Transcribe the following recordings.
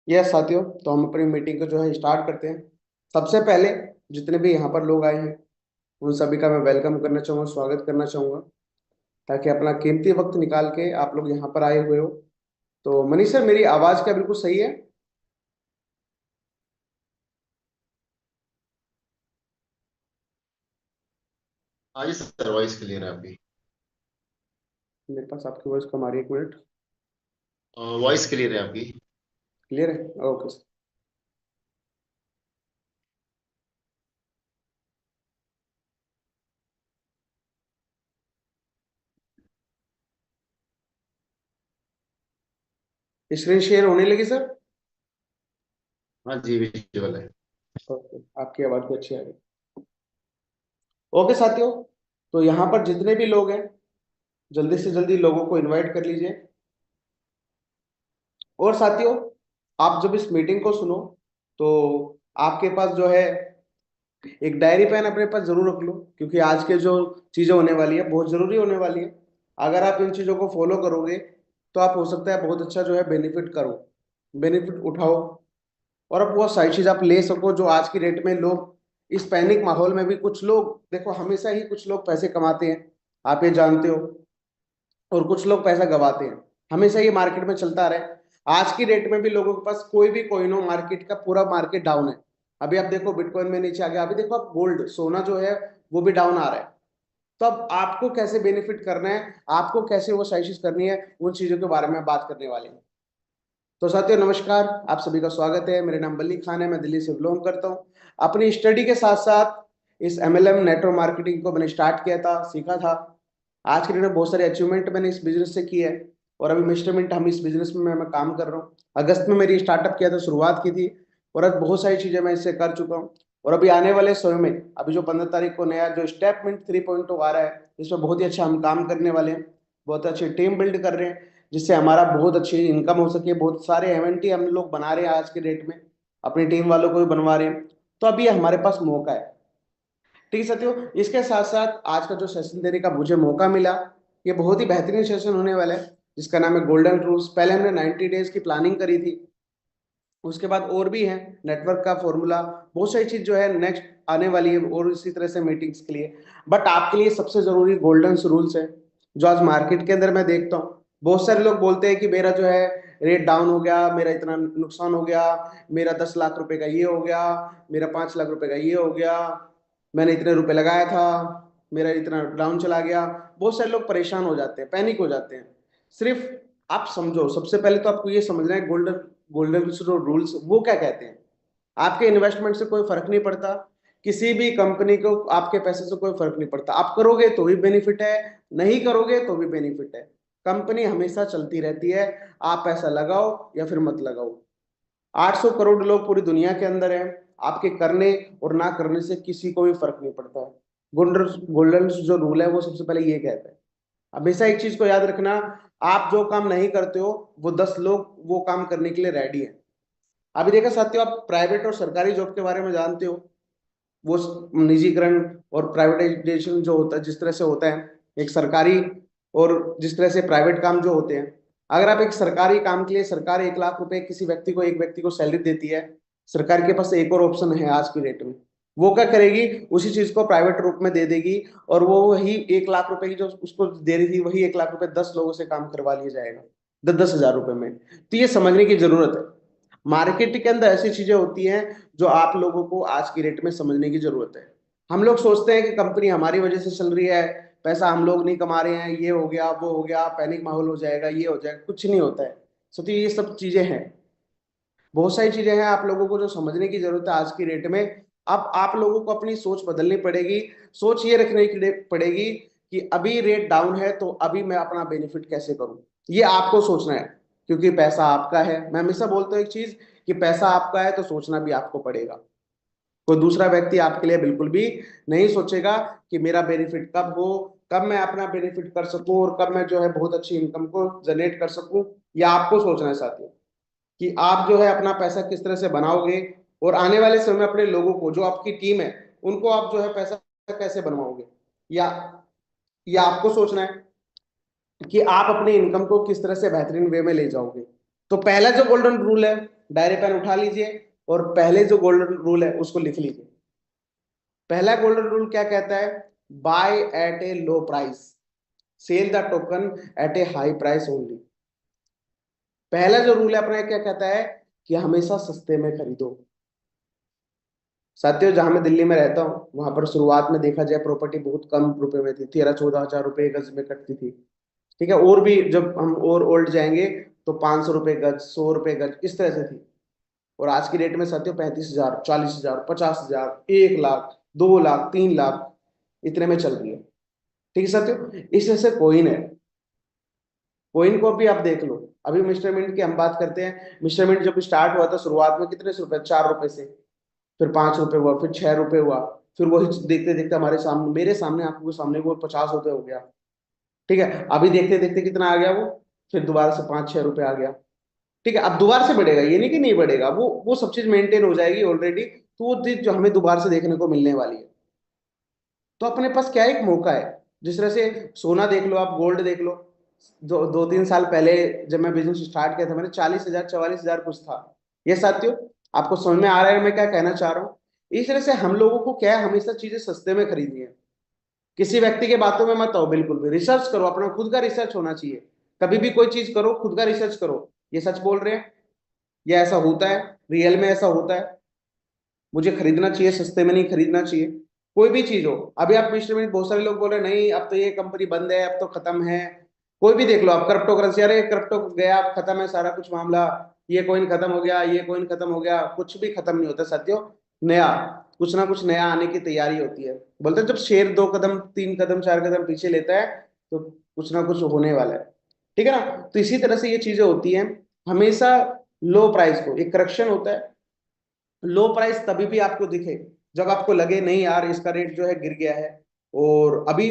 Yes साथियों, तो हम अपनी मीटिंग को जो है स्टार्ट करते हैं। सबसे पहले जितने भी यहाँ पर लोग आए हैं उन सभी का मैं वेलकम करना चाहूँगा, स्वागत करना चाहूँगा, ताकि अपना कीमती वक्त निकाल के आप लोग यहाँ पर आए हुए हो। तो मनीष सर, मेरी आवाज़ क्या बिल्कुल सही है? हाँ जी सर, वॉइस क्लियर है आपकी। मेरे पास आपकी वॉइस कम आ रही है, एक मिनट। वॉइस क्लियर है आपकी। क्लियर है? Okay sir. स्क्रीन शेयर होने लगी सर? हाँ जी, विजुअल है। ओके, आपकी आवाज़ भी अच्छी आ रही है। ओके साथियों, तो यहाँ पर जितने भी लोग हैं जल्दी से जल्दी लोगों को इनवाइट कर लीजिए। और साथियों, आप जब इस मीटिंग को सुनो तो आपके पास जो है एक डायरी पेन अपने पास जरूर रख लो, क्योंकि आज के जो चीजें होने वाली है बहुत जरूरी होने वाली है। अगर आप इन चीजों को फॉलो करोगे तो आप हो सकता है बहुत अच्छा जो है बेनिफिट करो, बेनिफिट उठाओ, और अब वो सारी चीज आप ले सको जो आज की डेट में लोग इस पैनिक माहौल में भी, कुछ लोग देखो हमेशा ही कुछ लोग पैसे कमाते हैं, आप ये जानते हो, और कुछ लोग पैसा गवाते हैं। हमेशा ये मार्केट में चलता रहे। आज की डेट में भी लोगों के पास कोई भी कोइन हो, मार्केट का पूरा मार्केट डाउन है। अभी आप देखो बिटकॉइन में नीचे आ गया, अभी देखो आप गोल्ड सोना जो है वो भी डाउन आ रहा है। तो अब आपको कैसे बेनिफिट करना है, आपको कैसे वो साइज करनी है, उन चीजों के बारे में बात करने वाले हैं। तो साथियों नमस्कार, आप सभी का स्वागत है। मेरा नाम बल्ली खान है, मैं दिल्ली से बिलोंग करता हूँ। अपनी स्टडी के साथ साथ इस एमएलएम नेटवर्क मार्केटिंग को मैंने स्टार्ट किया था, सीखा था। आज के दिन में बहुत सारे अचीवमेंट मैंने इस बिजनेस से किए हैं, और अभी मेस्टरमेंट हम इस बिजनेस में मैं काम कर रहा हूँ। अगस्त में मेरी स्टार्टअप किया था, शुरुआत की थी, और आज बहुत सारी चीजें मैं इससे कर चुका हूँ। और अभी आने वाले समय में, अभी जो 15 तारीख को नया जो स्टेपमेंट 3.0 आ रहा है, इसमें बहुत ही अच्छा हम काम करने वाले हैं। बहुत अच्छी टीम बिल्ड कर रहे हैं, जिससे हमारा बहुत अच्छी इनकम हो सके। बहुत सारे इवेंट हम लोग बना रहे हैं आज के डेट में, अपनी टीम वालों को भी बनवा रहे हैं। तो अभी हमारे पास मौका है। ठीक है साथियों, इसके साथ साथ आज का जो सेशन देने का मुझे मौका मिला, ये बहुत ही बेहतरीन सेशन होने वाला है, जिसका नाम है गोल्डन रूल्स। पहले हमने 90 डेज की प्लानिंग करी थी, उसके बाद और भी है नेटवर्क का फॉर्मूला, बहुत सारी चीज जो है नेक्स्ट आने वाली है, और इसी तरह से मीटिंग्स के लिए। बट आपके लिए सबसे जरूरी गोल्डन रूल्स है, जो आज मार्केट के अंदर मैं देखता हूँ। बहुत सारे लोग बोलते हैं कि मेरा जो है रेट डाउन हो गया, मेरा इतना नुकसान हो गया, मेरा 10 लाख रुपए का ये हो गया, मेरा 5 लाख रुपए का ये हो गया, मैंने इतने रुपए लगाया था, मेरा इतना डाउन चला गया। बहुत सारे लोग परेशान हो जाते हैं, पैनिक हो जाते हैं। सिर्फ आप समझो, सबसे पहले तो आपको ये समझना है गोल्डन गोल्डन रूल्स वो क्या कहते हैं। आपके इन्वेस्टमेंट से कोई फर्क नहीं पड़ता, किसी भी कंपनी को आपके पैसे से कोई फर्क नहीं पड़ता। आप करोगे तो भी बेनिफिट है, नहीं करोगे तो भी बेनिफिट है। कंपनी हमेशा चलती रहती है, आप पैसा लगाओ या फिर मत लगाओ। 800 करोड़ लोग पूरी दुनिया के अंदर हैं, आपके करने और ना करने से किसी को भी फर्क नहीं पड़ता है। गोल्डन गोल्डन जो रूल है वो सबसे पहले ये कहता है, हमेशा एक चीज को याद रखना, आप जो काम नहीं करते हो वो 10 लोग वो काम करने के लिए रेडी है। अभी देखा साथियों, आप प्राइवेट और सरकारी जॉब के बारे में जानते हो, वो निजीकरण और प्राइवेटाइजेशन जो होता है, जिस तरह से होता है एक सरकारी और जिस तरह से प्राइवेट काम जो होते हैं। अगर आप एक सरकारी काम के लिए, सरकार 1 लाख रुपए किसी व्यक्ति को, एक व्यक्ति को सैलरी देती है, सरकार के पास एक और ऑप्शन है आज की डेट में। वो क्या करेगी, उसी चीज को प्राइवेट रूप में दे देगी, और वो वही 1 लाख रुपए की जो उसको दे रही थी, वही 1 लाख रुपए 10 लोगों से काम करवा लिया जाएगा, 10-10 हजार रुपए में। तो ये समझने की जरूरत है, मार्केट के अंदर ऐसी चीजें होती हैं जो आप लोगों को आज की डेट में समझने की जरूरत है। हम लोग सोचते हैं कि कंपनी हमारी वजह से चल रही है, पैसा हम लोग नहीं कमा रहे हैं, ये हो गया वो हो गया, पैनिक माहौल हो जाएगा, ये हो जाएगा, कुछ नहीं होता है। सो ये सब चीजें हैं, बहुत सारी चीजें हैं आप लोगों को जो समझने की जरूरत है आज की डेट में। अब आप लोगों को अपनी सोच बदलनी पड़ेगी। सोच ये रखने की पड़ेगी कि अभी रेट डाउन है तो अभी मैं अपना बेनिफिट कैसे करूं, ये आपको सोचना है। क्योंकि पैसा आपका है, मैं हमेशा बोलता हूँ एक चीज, कि पैसा आपका है तो सोचना भी आपको पड़ेगा। कोई दूसरा व्यक्ति आपके लिए बिल्कुल भी नहीं सोचेगा कि मेरा बेनिफिट कब हो, कब मैं अपना बेनिफिट कर सकूं, और कब मैं जो है बहुत अच्छी इनकम को जनरेट कर सकूं। ये आपको सोचना है साथियों, कि आप जो है अपना पैसा किस तरह से बनाओगे, और आने वाले समय में अपने लोगों को, जो आपकी टीम है, उनको आप जो है पैसा कैसे बनवाओगे, या आपको सोचना है कि आप अपने इनकम को किस तरह से बेहतरीन वे में ले जाओगे। तो पहला जो गोल्डन रूल है डायरी पेन उठा लीजिए और पहले जो गोल्डन रूल है उसको लिख लीजिए। पहला गोल्डन रूल क्या कहता है? Buy at a low price, sell the token at a high price only. पहला जो रूल है अपना क्या कहता है कि हमेशा सस्ते में खरीदो। साथियों, जहां मैं दिल्ली में रहता हूँ वहां पर शुरुआत में देखा जाए प्रॉपर्टी बहुत कम रुपए में थी, 13-14 हजार रुपए गज में कटती थी। ठीक है, और भी जब हम और ओल्ड जाएंगे तो 500 रुपए गज, 100 रुपए गज, इस तरह से थी। और आज की डेट में साथियों 35 हजार, 40 हजार, 50 हजार, 1 लाख, 2 लाख, 3 लाख, इतने में चल रही है। ठीक है साथियों, इस तरह से कोइन है। कोइन को भी आप देख लो। अभी मिस्टर मिंट की हम बात करते हैं। मिस्टर मिंट जब स्टार्ट हुआ था शुरुआत में कितने से रुपए, 4 रुपए से, फिर 5 रुपए हुआ, फिर 6 रुपए हुआ, फिर वही देखते देखते हमारे सामने, मेरे सामने, आंखों के सामने वो 50 रुपए हो गया। ठीक है, अभी देखते देखते कितना आ गया वो, फिर दोबारा से 5-6 रुपए आ गया। ठीक है, अब दोबारा से बढ़ेगा, ये नहीं कि नहीं बढ़ेगा, वो सब चीज मेंटेन हो जाएगी ऑलरेडी। तो वो चीज जो हमें दोबारा से देखने को मिलने वाली है। तो अपने पास क्या एक मौका है। जिस तरह से सोना देख लो, आप गोल्ड देख लो। 2-3 साल पहले जब मैं बिजनेस स्टार्ट किया था, मैंने 40 हजार, 44 हजार कुछ था। ये साथियों, आपको समझ में आ रहा है मैं क्या कहना चाह रहा हूँ? इस तरह से हम लोगों को क्या है, हमेशा चीजें सस्ते में खरीदनी है। किसी व्यक्ति के बातों में मत आओ, बिल्कुल भी रिसर्च करो, अपना खुद का रिसर्च होना चाहिए। कभी भी कोई चीज करो, खुद का रिसर्च करो। ये सच बोल रहे हैं? ये ऐसा होता है? रियल में ऐसा होता है? मुझे खरीदना चाहिए, सस्ते में नहीं खरीदना चाहिए। कोई भी चीज हो, अभी आप पिछले मिनट बहुत सारे लोग बोल रहे हैं नहीं अब तो ये कंपनी बंद है, अब तो खत्म है। कोई भी देख लो आप, क्रिप्टो करेंसी, अरे क्रिप्टो गया, अब खत्म है सारा कुछ मामला। ये कॉइन खत्म हो गया, ये कॉइन खत्म हो गया, कुछ भी खत्म नहीं होता साथियों। नया, कुछ ना कुछ नया आने की तैयारी होती है। बोलते हैं जब शेर 2 कदम, 3 कदम, 4 कदम पीछे लेता है तो कुछ ना कुछ होने वाला है। ठीक है ना? तो इसी तरह से ये चीजें होती हैं। हमेशा लो प्राइस को, एक करेक्शन होता है। लो प्राइस तभी भी आपको दिखे जब आपको लगे नहीं यार इसका रेट जो है गिर गया है। और अभी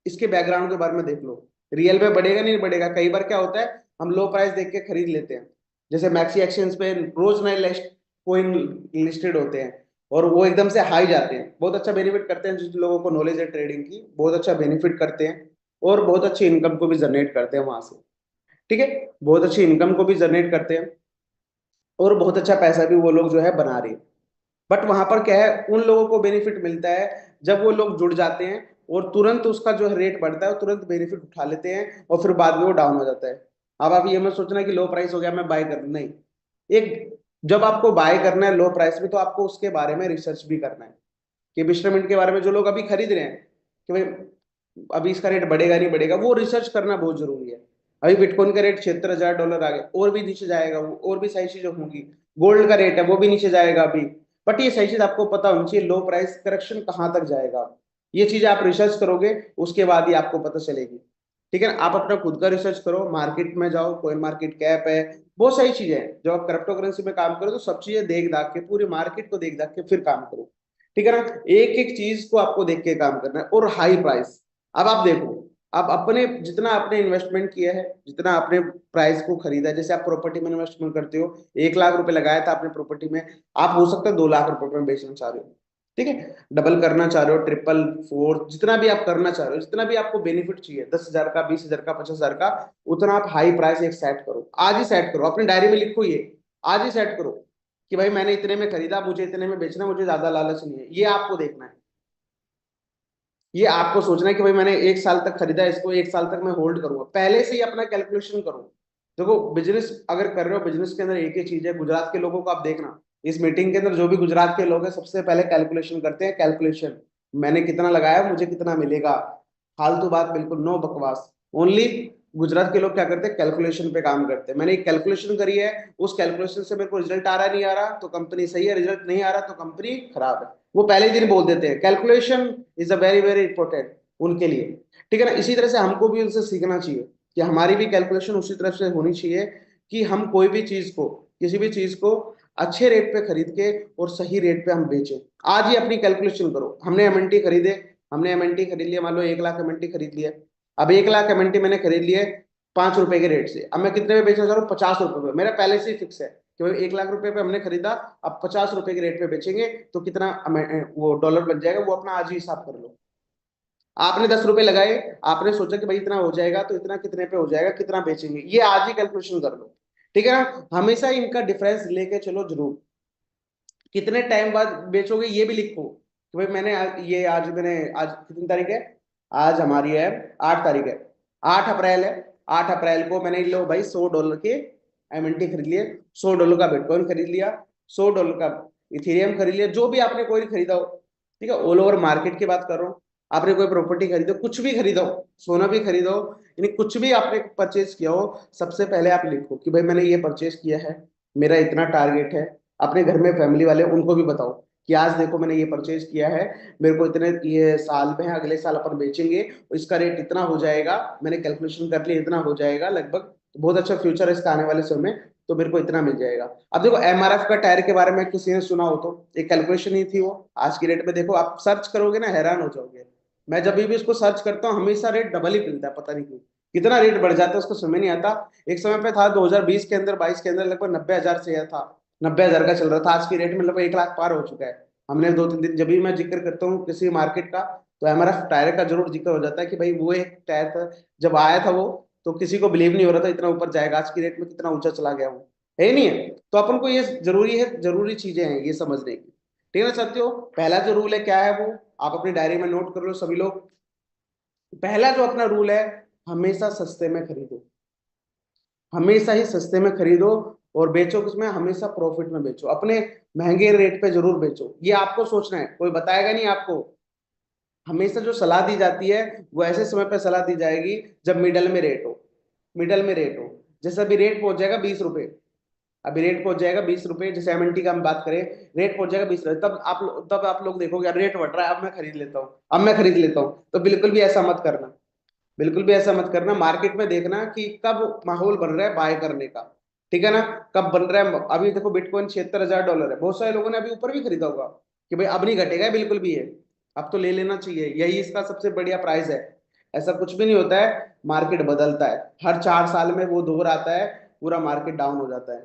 इसके बैकग्राउंड के बारे में देख लो, रियल में बढ़ेगा नहीं बढ़ेगा। कई बार क्या होता है, हम लो प्राइस देख के खरीद लेते हैं। जैसे मैक्सी एक्सचेंज पे रोज नए लिस्ट कोइन लिस्टेड होते हैं और वो एकदम से हाई जाते हैं, बहुत अच्छा बेनिफिट करते हैं। जिन लोगों को नॉलेज है ट्रेडिंग की, बहुत अच्छा बेनिफिट करते हैं और बहुत अच्छी इनकम को भी जनरेट करते हैं वहां से। ठीक है, बहुत अच्छी इनकम को भी जनरेट करते हैं और बहुत अच्छा पैसा भी वो लोग जो है बना रहे हैं। बट वहां पर क्या है, उन लोगों को बेनिफिट मिलता है जब वो लोग जुड़ जाते हैं और तुरंत उसका जो रेट बढ़ता है, वो तुरंत बेनिफिट उठा लेते हैं और फिर बाद में वो डाउन हो जाता है। अब आप ये मत सोचना कि लो प्राइस हो गया मैं बाय कर, नहीं। एक, जब आपको बाय करना है लो प्राइस में तो आपको उसके बारे में रिसर्च भी करना है कि इंस्ट्रूमेंट के बारे में, जो लोग अभी खरीद रहे हैं कि भाई अभी इसका रेट बढ़ेगा नहीं बढ़ेगा, वो रिसर्च करना बहुत जरूरी है। अभी बिटकॉइन का रेट $76 आ गया, और भी नीचे जाएगा वो, और भी सही चीजें होंगी। गोल्ड का रेट है वो भी नीचे जाएगा अभी। बट ये सही चीज आपको पता होनी चाहिए, लो प्राइस करेक्शन कहाँ तक जाएगा। ये चीजें आप रिसर्च करोगे, उसके बाद ही आपको पता चलेगी। ठीक है ना? आप अपना खुद का रिसर्च करो, मार्केट में जाओ, कोइन मार्केट कैप है, बहुत सारी चीजें हैं। जब आप क्रिप्टो करेंसी में काम करो तो सब चीजें देख दाख के, पूरी मार्केट को देख दाख के फिर काम करो। ठीक है ना? एक एक चीज को आपको देख के काम करना है। और हाई प्राइस, अब आप देखो, आप अपने जितना आपने इन्वेस्टमेंट किया है, जितना आपने प्राइस को खरीदा है, जैसे आप प्रॉपर्टी में इन्वेस्टमेंट करते हो, 1 लाख रुपए लगाया था आपने प्रॉपर्टी में, आप हो सकता है 2 लाख रुपए में बेचना चाह रहे हो। ठीक है, डबल करना चाह रहे हो, ट्रिपल, फोर्थ, जितना भी आप करना चाह रहे हो, जितना भी आपको बेनिफिट चाहिए, 10 हजार का, 20 हजार का, 50 हजार का, उतना आप हाई प्राइस एक सेट करो। आज ही सेट करो, अपनी डायरी में लिखो ये, आज ही सेट करो कि भाई मैंने इतने में खरीदा, मुझे इतने में बेचना, मुझे ज्यादा लालच नहीं है। ये आपको देखना है, ये आपको सोचना है कि भाई मैंने 1 साल तक खरीदा, इसको 1 साल तक मैं होल्ड करूंगा। पहले से ही अपना कैलकुलेशन करो। देखो, बिजनेस अगर कर रहे हो, बिजनेस के अंदर एक ही चीज है, गुजरात के लोगों को आप देखना, इस मीटिंग के अंदर जो भी गुजरात के लोग हैं सबसे पहले कैलकुलेशन करते हैं। कैलकुलेशन, मैंने कितना लगाया, मुझे कितना मिलेगा। फालतू बात बिल्कुल, नो बकवास। ओनली गुजरात के लोग क्या करते हैं, कैलकुलेशन पे काम करते हैं। मैंने एक कैलकुलेशन करी है, उस कैलकुलेशन से मेरे को रिजल्ट आ रहा नहीं आ रहा तो कंपनी सही है, रिजल्ट नहीं आ रहा तो कंपनी खराब है। वो पहले ही दिन बोल देते हैं, calculation is a very very important उनके लिए। ठीक है ना? इसी तरह से हमको भी उनसे सीखना चाहिए कि हमारी भी कैलकुलेशन उसी तरह से होनी चाहिए कि हम कोई भी चीज को, किसी भी चीज को अच्छे रेट पे खरीद के और सही रेट पे हम बेचें। आज ही अपनी कैलकुलेशन करो। हमने एमएनटी खरीदे, हमने एमएनटी खरीद लिया, मान लो 1 लाख एमएनटी खरीद लिया। अब 1 लाख एमएनटी मैंने खरीद लिए 5 रुपए के रेट से, अब मैं कितने में बेचना चाह रहा हूँ, 50 रुपए में। मेरा पहले से ही फिक्स है कि भाई 1 लाख रुपए पे हमने खरीदा, अब 50 रुपए के रेट पे बेचेंगे तो कितना वो डॉलर बन जाएगा, वो अपना आज ही हिसाब कर लो। आपने 10 रुपए लगाए, आपने सोचा कि भाई इतना हो जाएगा तो इतना कितने पे हो जाएगा, कितना बेचेंगे, ये आज ही कैलकुलेशन कर लो। ठीक है ना। हमेशा इनका डिफरेंस लेके चलो जरूर। कितने टाइम बाद बेचोगे ये भी लिखो कि भाई मैंने आज कितनी तारीख है, आज हमारी है 8 तारीख है, 8 अप्रैल है, 8 अप्रैल को मैंने लो भाई $100 के एमएनटी खरीद लिए, $100 का बिटकॉइन खरीद लिया, $100 का इथेरियम खरीद लिया, जो भी आपने कोई खरीदा हो। ठीक है, ऑल ओवर मार्केट की बात कर रहा हूँ। आपने कोई प्रॉपर्टी खरीदो, कुछ भी खरीदो, सोना भी खरीदो, यानी कुछ भी आपने परचेज किया हो, सबसे पहले आप लिखो कि भाई मैंने ये परचेज किया है, मेरा इतना टारगेट है। अपने घर में फैमिली वाले उनको भी बताओ कि आज देखो मैंने ये परचेज किया है, मेरे को इतने ये साल में है, अगले साल अपन बेचेंगे, इसका रेट इतना हो जाएगा, मैंने कैलकुलेशन कर लिया इतना हो जाएगा लगभग, तो बहुत अच्छा फ्यूचर है इसका आने वाले समय में, तो मेरे को इतना मिल जाएगा। अब देखो एमआरएफ का टायर के बारे में किसी ने सुना हो तो एक कैलकुलेशन ही थी वो, आज की रेट में देखो आप सर्च करोगे ना हैरान हो जाओगे। मैं जब भी इसको सर्च करता हूँ हमेशा रेट डबल ही मिलता है, पता नहीं क्यों कितना रेट बढ़ जाता है उसको समझ नहीं आता। एक समय पे था 2020 के अंदर 22 के अंदर लगभग 90,000 शेयर था, 90,000 का चल रहा था, आज की रेट में लगभग 1 लाख पार हो चुका है। हमने 2-3 दिन जब भी मैं जिक्र करता हूँ किसी मार्केट का, तो एमआरएफ टायर का जरूर जिक्र हो जाता है कि भाई वो एक टायर था, जब आया था वो तो किसी को बिलीव नहीं हो रहा था इतना ऊपर जाएगा, आज की रेट में कितना ऊंचा चला गया वो, है ही नहीं है। तो अपन को ये जरूरी है, जरूरी चीजें हैं ये समझने की। ठीक है ना साथियों, पहला जो रूल है क्या है वो आप अपनी डायरी में नोट कर लो सभी लोग। पहला जो अपना रूल है, हमेशा सस्ते में खरीदो, हमेशा ही सस्ते में खरीदो, और बेचो किसमें, हमेशा प्रॉफिट में बेचो, अपने महंगे रेट पे जरूर बेचो, ये आपको सोचना है, कोई बताएगा नहीं आपको। हमेशा जो सलाह दी जाती है वो ऐसे समय पे सलाह दी जाएगी जब मिडल में रेट हो, मिडल में रेट हो। जैसे अभी रेट पहुंच जाएगा 20 रुपए, अभी रेट पहुंच जाएगा 20 रुपए, जैसे एमएनटी का हम बात करें, रेट पहुंच जाएगा 20 रुपए, तब आप लोग देखोगे यार रेट बढ़ रहा है, अब मैं खरीद लेता हूँ, अब मैं खरीद लेता हूँ, तो बिल्कुल भी ऐसा मत करना, बिल्कुल भी ऐसा मत करना। मार्केट में देखना कि कब माहौल बन रहा है बाय करने का, ठीक है ना, कब बन रहा है। अभी देखो बिटकॉइन $76,000 है, बहुत सारे लोगों ने अभी ऊपर भी खरीदा होगा कि भाई अब नहीं घटेगा बिल्कुल भी है, अब तो ले लेना चाहिए, यही इसका सबसे बढ़िया प्राइस है। ऐसा कुछ भी नहीं होता है, मार्केट बदलता है, हर 4 साल में वो दौर आता है, पूरा मार्केट डाउन हो जाता है,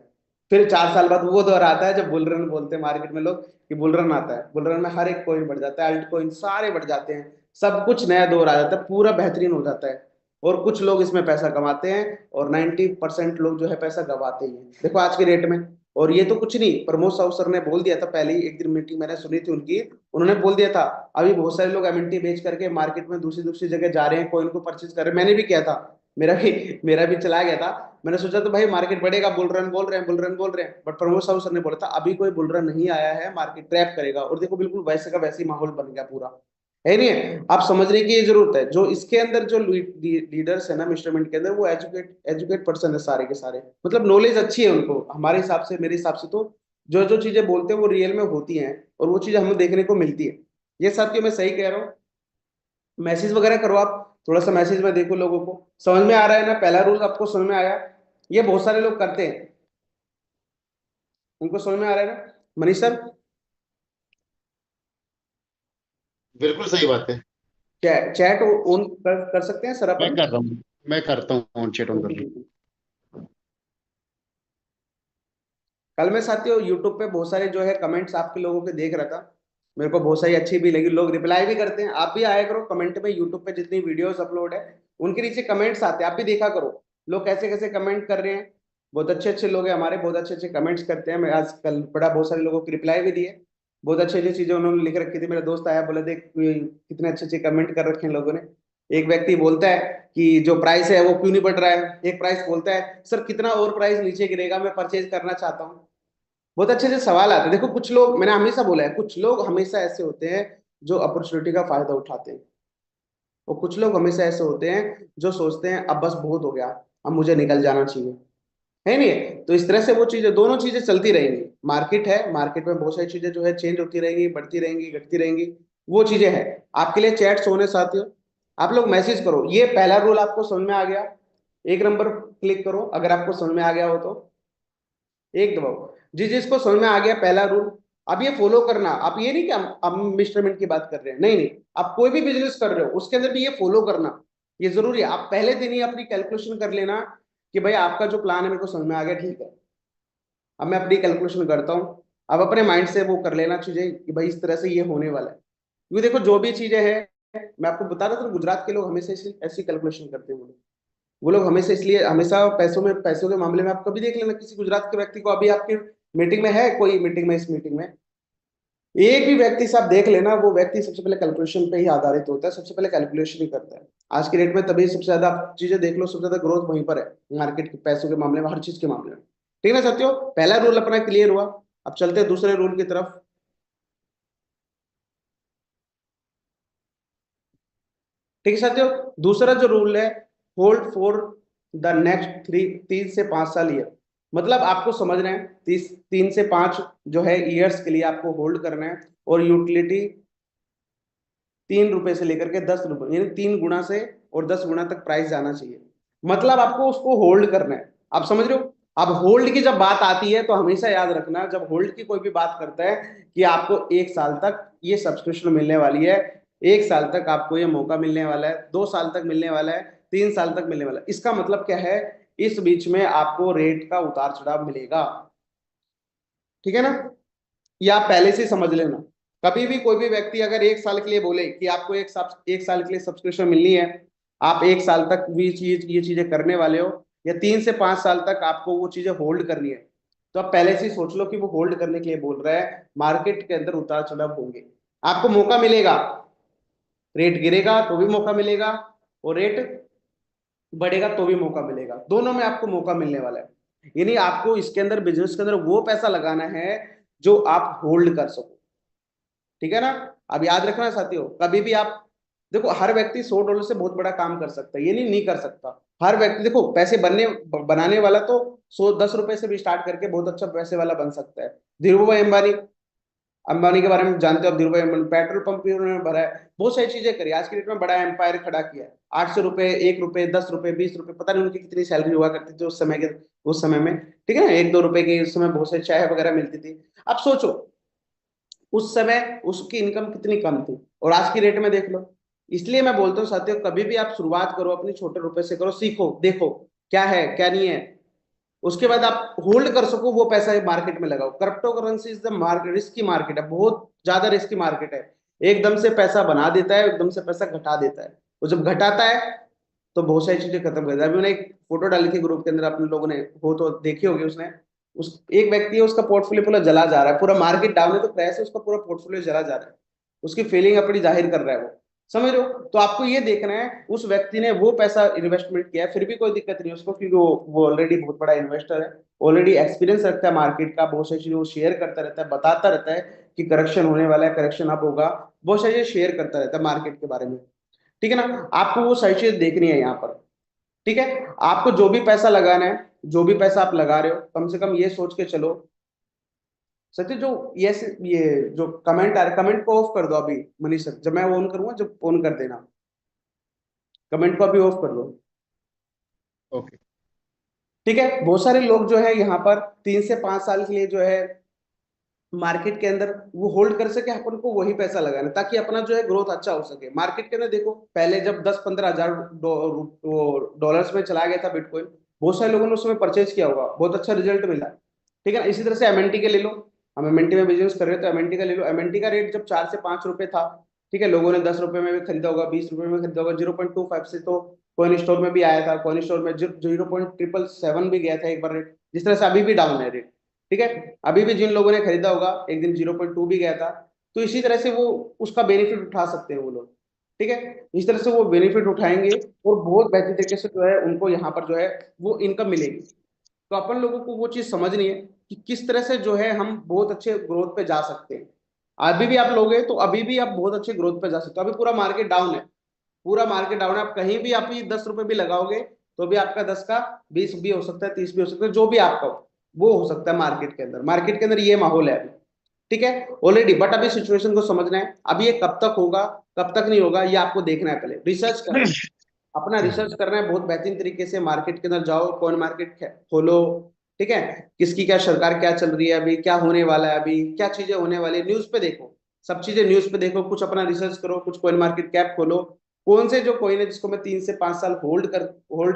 फिर 4 साल बाद वो दौर आता है जब बुल रन बोलते हैं मार्केट में लोग कि बुल रन आता है, बुल रन में हर एक कॉइन बढ़ जाता है, अल्ट कॉइन सारे बढ़ जाते हैं, सब कुछ नया दौर आ जाता है, पूरा बेहतरीन हो जाता है, और कुछ लोग इसमें पैसा कमाते हैं और 90% लोग जो है पैसा गवाते ही हैं, देखो आज के रेट में। और ये तो कुछ नहीं, प्रमोद साहू सर ने बोल दिया था पहले ही, एक दिन मीटिंग मैंने सुनी थी उनकी, उन्होंने बोल दिया था अभी बहुत सारे लोग एमएनटी बेच करके मार्केट में दूसरी दूसरी जगह जा रहे हैं, कोइन को परचेज कर रहे हैं, मैंने भी किया था, मेरा भी चला गया था। मैंने सोचा तो भाई मार्केट बढ़ेगा, बुल रन बोल रहे हैं, बुल रन बोल रहे हैं, बट प्रमोद साहू सर ने बोला था अभी कोई बुल रन नहीं आया है, मार्केट ट्रैप करेगा, और देखो बिल्कुल वैसे का वैसे ही माहौल बन गया पूरा, है नहीं है। आप समझने की ये जरूरत है, जो इसके अंदर जो लीडर्स है ना मेजरमेंट के अंदर, वो एजुकेट एजुकेट पर्सन है सारे के सारे, मतलब नॉलेज अच्छी है उनको, हमारे हिसाब से मेरे हिसाब से तो जो जो चीजें बोलते हैं वो रियल में होती हैं, और वो चीजें हमें देखने को मिलती है। ये साथियों मैं सही कह रहा हूँ, मैसेज वगैरह करो आप, थोड़ा सा मैसेज में देखो लोगों को समझ में आ रहा है ना, पहला रूल आपको समझ में आया, ये बहुत सारे लोग करते हैं, उनको समझ में आ रहा है ना मनीष सर। बिल्कुल सही बात है। चैट ऑन कर सकते हैं सर मैं अपन। कर रहा हूँ, मैं करता हूँ, चैट ऑन कर जी रहा जी जी। कल मैं साथियों यूट्यूब पे बहुत सारे जो है कमेंट्स आपके लोगों के देख रहा था, मेरे को बहुत सारी अच्छी भी लगी, लोग रिप्लाई भी करते हैं, आप भी आया करो कमेंट में, यूट्यूब पे जितनी वीडियोस अपलोड है उनके नीचे कमेंट्स आते हैं, आप भी देखा करो लोग कैसे कैसे कमेंट कर रहे हैं। बहुत अच्छे अच्छे लोग हैं हमारे, बहुत अच्छे अच्छे कमेंट्स करते हैं, मैं आज कल बड़ा बहुत सारे लोगों को रिप्लाई भी दिए, बहुत अच्छी अच्छी चीजें उन्होंने लिख रखी थी, मेरा दोस्त आया बोला देख ये कितने अच्छे अच्छे कमेंट कर रखे हैं लोगों ने। एक व्यक्ति बोलता है कि जो प्राइस है वो क्यों नहीं बढ़ रहा है, एक प्राइस बोलता है सर कितना और प्राइस नीचे गिरेगा, मैं परचेज करना चाहता हूँ। बहुत अच्छे अच्छे सवाल आते हैं, देखो कुछ लोग, मैंने हमेशा बोला है कुछ लोग हमेशा ऐसे होते हैं जो अपॉर्चुनिटी का फायदा उठाते हैं, और कुछ लोग हमेशा ऐसे होते हैं जो सोचते हैं अब बस बहुत हो गया, अब मुझे निकल जाना चाहिए, है नहीं। तो इस तरह से वो चीजें, दोनों चीजें चलती रहेंगी, मार्केट है, मार्केट में बहुत सारी चीजें जो है चेंज होती रहेंगी, बढ़ती रहेंगी, घटती रहेंगी, वो चीजें हैं। आपके लिए चैट्स होने साथियों, आप लोग मैसेज करो, ये पहला रूल आपको समझ में आ गया, एक नंबर क्लिक करो अगर आपको समझ में आ गया हो तो, एक दबाओ जिस जिसको समझ में आ गया पहला रूल। अब ये फॉलो करना, आप ये नहीं कि हम मिस्टरमेंट की बात कर रहे हैं, नहीं नहीं, आप कोई भी बिजनेस कर रहे हो उसके अंदर भी ये फॉलो करना, ये जरूरी है, आप पहले दिन ही अपनी कैलकुलेशन कर लेना कि भाई आपका जो प्लान है मेरे को समझ में आ गया, ठीक है, अब मैं अपनी कैलकुलेशन करता हूँ, अब अपने माइंड से वो कर लेना चीजें कि भाई इस तरह से ये होने वाला है, क्योंकि देखो जो भी चीजें हैं, मैं आपको बता रहा था गुजरात के लोग हमेशा ऐसी ऐसी कैलकुलेशन करते हैं वो लोग, वो लोग हमेशा, इसलिए हमेशा पैसों के मामले में आप कभी देख लेना किसी गुजरात के व्यक्ति को, अभी आपकी मीटिंग में है कोई, मीटिंग में, इस मीटिंग में एक भी व्यक्ति से आप देख लेना, वो व्यक्ति सबसे पहले कैलकुलेशन पे ही आधारित होता है, सबसे पहले कैलकुलेशन ही करता है। आज की डेट में तभी सबसे ज्यादा आप चीजें देख लो, सबसे ज्यादा ग्रोथ वहीं पर है मार्केट के, पैसों के मामले में, हर चीज के मामले में। ठीक है ना साथियों, पहला रूल अपना क्लियर हुआ। अब चलते हैं दूसरे रूल की तरफ। ठीक है साथियों, दूसरा जो रूल है, होल्ड फॉर द नेक्स्ट 3 से 5 साल ईयर। मतलब आपको समझना है 3 से 5 जो है ईयर्स के लिए आपको होल्ड करना है, और यूटिलिटी 3 रुपए से लेकर के 10 रुपए, यानी 3 गुना से और 10 गुना तक प्राइस जाना चाहिए। मतलब आपको उसको होल्ड करना है, आप समझ रहे हो। अब होल्ड की जब बात आती है तो हमेशा याद रखना, जब होल्ड की कोई भी बात करता है कि आपको 1 साल तक ये सब्सक्रिप्शन मिलने वाली है, 1 साल तक आपको ये मौका मिलने वाला है, 2 साल तक मिलने वाला है, 3 साल तक मिलने वाला है, इसका मतलब क्या है, इस बीच में आपको रेट का उतार चढ़ाव मिलेगा। ठीक है ना, ये आप पहले से समझ लेना। कभी भी कोई भी व्यक्ति अगर 1 साल के लिए बोले कि आपको 1 साल के लिए सब्सक्रिप्शन मिलनी है, आप 1 साल तक भी ये चीजें करने वाले हो, या 3 से 5 साल तक आपको वो चीजें होल्ड करनी है, तो आप पहले से ही सोच लो कि वो होल्ड करने के लिए बोल रहा है। मार्केट के अंदर उतार चढ़ाव होंगे, आपको मौका मिलेगा, रेट गिरेगा तो भी मौका मिलेगा, और रेट बढ़ेगा तो भी मौका मिलेगा, दोनों में आपको मौका मिलने वाला है। यानी आपको इसके अंदर, बिजनेस के अंदर वो पैसा लगाना है जो आप होल्ड कर सको। ठीक है ना। अब याद रखना साथियों, कभी भी आप देखो, हर व्यक्ति $100 से बहुत बड़ा काम कर सकता है, ये नहीं कर सकता। हर व्यक्ति देखो, पैसे बनाने वाला तो 110 रुपए से भी स्टार्ट करके बहुत अच्छा पैसे वाला बन सकता है। धीरू भाई अंबानी, अंबानी के बारे में जानते हो आप। धीरू भाई अंबानी पेट्रोल पंप भी उन्होंने भरा है, बहुत सारी चीजें करी, आज की डेट में बड़ा एम्पायर खड़ा किया है। 800 रुपए, 1 रुपए, 10 रुपए, 20 रुपए, पता नहीं उनकी कितनी सैलरी हुआ करती थी उस समय के, उस समय में। ठीक है ना, 1-2 रुपए की उस समय बहुत सारी चाय वगैरह मिलती थी। अब सोचो उस समय उसकी इनकम कितनी कम थी, और आज की रेट में देख लो। इसलिए मैं बोलता हूँ साथियों, कभी भी आप शुरुआत करो अपनी छोटे रुपए से करो, सीखो, देखो क्या है क्या नहीं है, उसके बाद आप होल्ड कर सको वो पैसा मार्केट में लगाओ। Crypto currency is the market, risky market है, बहुत ज्यादा रिस्की मार्केट है। एकदम से पैसा बना देता है, एकदम से पैसा घटा देता है, और जब घटाता है तो बहुत सारी चीजें खत्म कर देता है। अभी मैंने एक फोटो डाली थी ग्रुप के अंदर, अपने लोगों ने हो तो देखी होगी, उसने उस एक व्यक्ति है, उसका पोर्टफोलियो पूरा जला जा रहा है, पूरा मार्केट डाउन है तो क्रैश है, उसका पूरा पोर्टफोलियो जला जा रहा है, उसकी फीलिंग अपनी जाहिर कर रहा है वो, समझ रहे हो। तो आपको ये देखना है, उस व्यक्ति ने वो पैसा इन्वेस्टमेंट किया है, फिर भी कोई दिक्कत नहीं उसको, क्योंकि वो ऑलरेडी बहुत बड़ा इन्वेस्टर है, ऑलरेडी एक्सपीरियंस रखता है मार्केट का, बहुत सारी चीजें वो शेयर करता रहता है, बताता रहता है कि करेक्शन होने वाला है, करेक्शन अब होगा, बहुत सारी चीजें शेयर करता रहता है मार्केट के बारे में। ठीक है ना, आपको वो सारी चीजें देखनी है यहाँ पर। ठीक है, आपको जो भी पैसा लगाना है, जो भी पैसा आप लगा रहे हो, कम से कम ये सोच के चलो। सत्य जो ये जो कमेंट आ रहा है, कमेंट को ऑफ कर दो अभी मनीष सर, जब मैं ऑन करूंगा जब ऑन कर देना, कमेंट को अभी ऑफ कर दो। ओके। ठीक है, बहुत सारे लोग जो है यहाँ पर 3 से 5 साल के लिए जो है मार्केट के अंदर वो होल्ड कर सके, अपन को वही पैसा लगाना ताकि अपना जो है ग्रोथ अच्छा हो सके मार्केट के अंदर। देखो पहले जब 10-15 हजार डॉलर्स में चला गया था बिटकॉइन, बहुत सारे लोगों ने उसमें परचेज किया होगा, बहुत अच्छा रिजल्ट मिला। ठीक है ना, इसी तरह से एमएनटी के ले लो, हम एमएनटी में बिजनेस कर रहे हैं तो एमएनटी का ले लो। एमएनटी का रेट जब 4 से 5 रुपए था, ठीक है, लोगों ने 10 रुपए में भी खरीदा होगा, 20 रुपए में खरीदा होगा, 0.25 से तो कॉइन स्टोर में भी आया था, कॉइन स्टोर में 0.777 भी गया था एक बार रेट, जिस तरह से अभी भी डाउन है रेट। ठीक है, अभी भी जिन लोगों ने खरीदा होगा एक दिन 0.2 भी गया था, तो इसी तरह से वो उसका बेनिफिट उठा सकते हैं वो लोग। ठीक है, इस तरह से वो बेनिफिट उठाएंगे, और बहुत बेहतर तरीके से जो है उनको यहाँ पर जो है वो इनकम मिलेगी। तो अपन लोगों को वो चीज समझनी है कि किस तरह से जो है हम बहुत अच्छे ग्रोथ पे जा सकते हैं। अभी भी आप लोगे तो अभी भी आप बहुत अच्छे ग्रोथ पे जा सकते हो। अभी पूरा मार्केट डाउन है, पूरा मार्केट डाउन है, आप कहीं भी आप ये 10 रुपए भी लगाओगे तो भी आपका 10 का 20 भी हो सकता है, 30 भी हो सकता है, जो भी आपका हो वो हो सकता है मार्केट के अंदर। मार्केट के अंदर ये माहौल है अभी। ठीक है ऑलरेडी, बट अभी सिचुएशन को समझना है, अभी ये कब तक होगा कब तक नहीं होगा ये आपको देखना है, पहले रिसर्च करना है, अपना रिसर्च करना है बहुत बेहतरीन तरीके से। मार्केट के अंदर जाओ, कौन मार्केट खोलो, ठीक है, किसकी क्या सरकार क्या चल रही है, अभी क्या होने वाला है, अभी क्या चीजें होने वाली है, न्यूज पे देखो, सब चीजें न्यूज पे देखो, कुछ अपना रिसर्च करो, कुछ कॉइन मार्केट कैप खोलो, कौन से जो कॉइन है जिसको मैं 3 से 5 साल होल्ड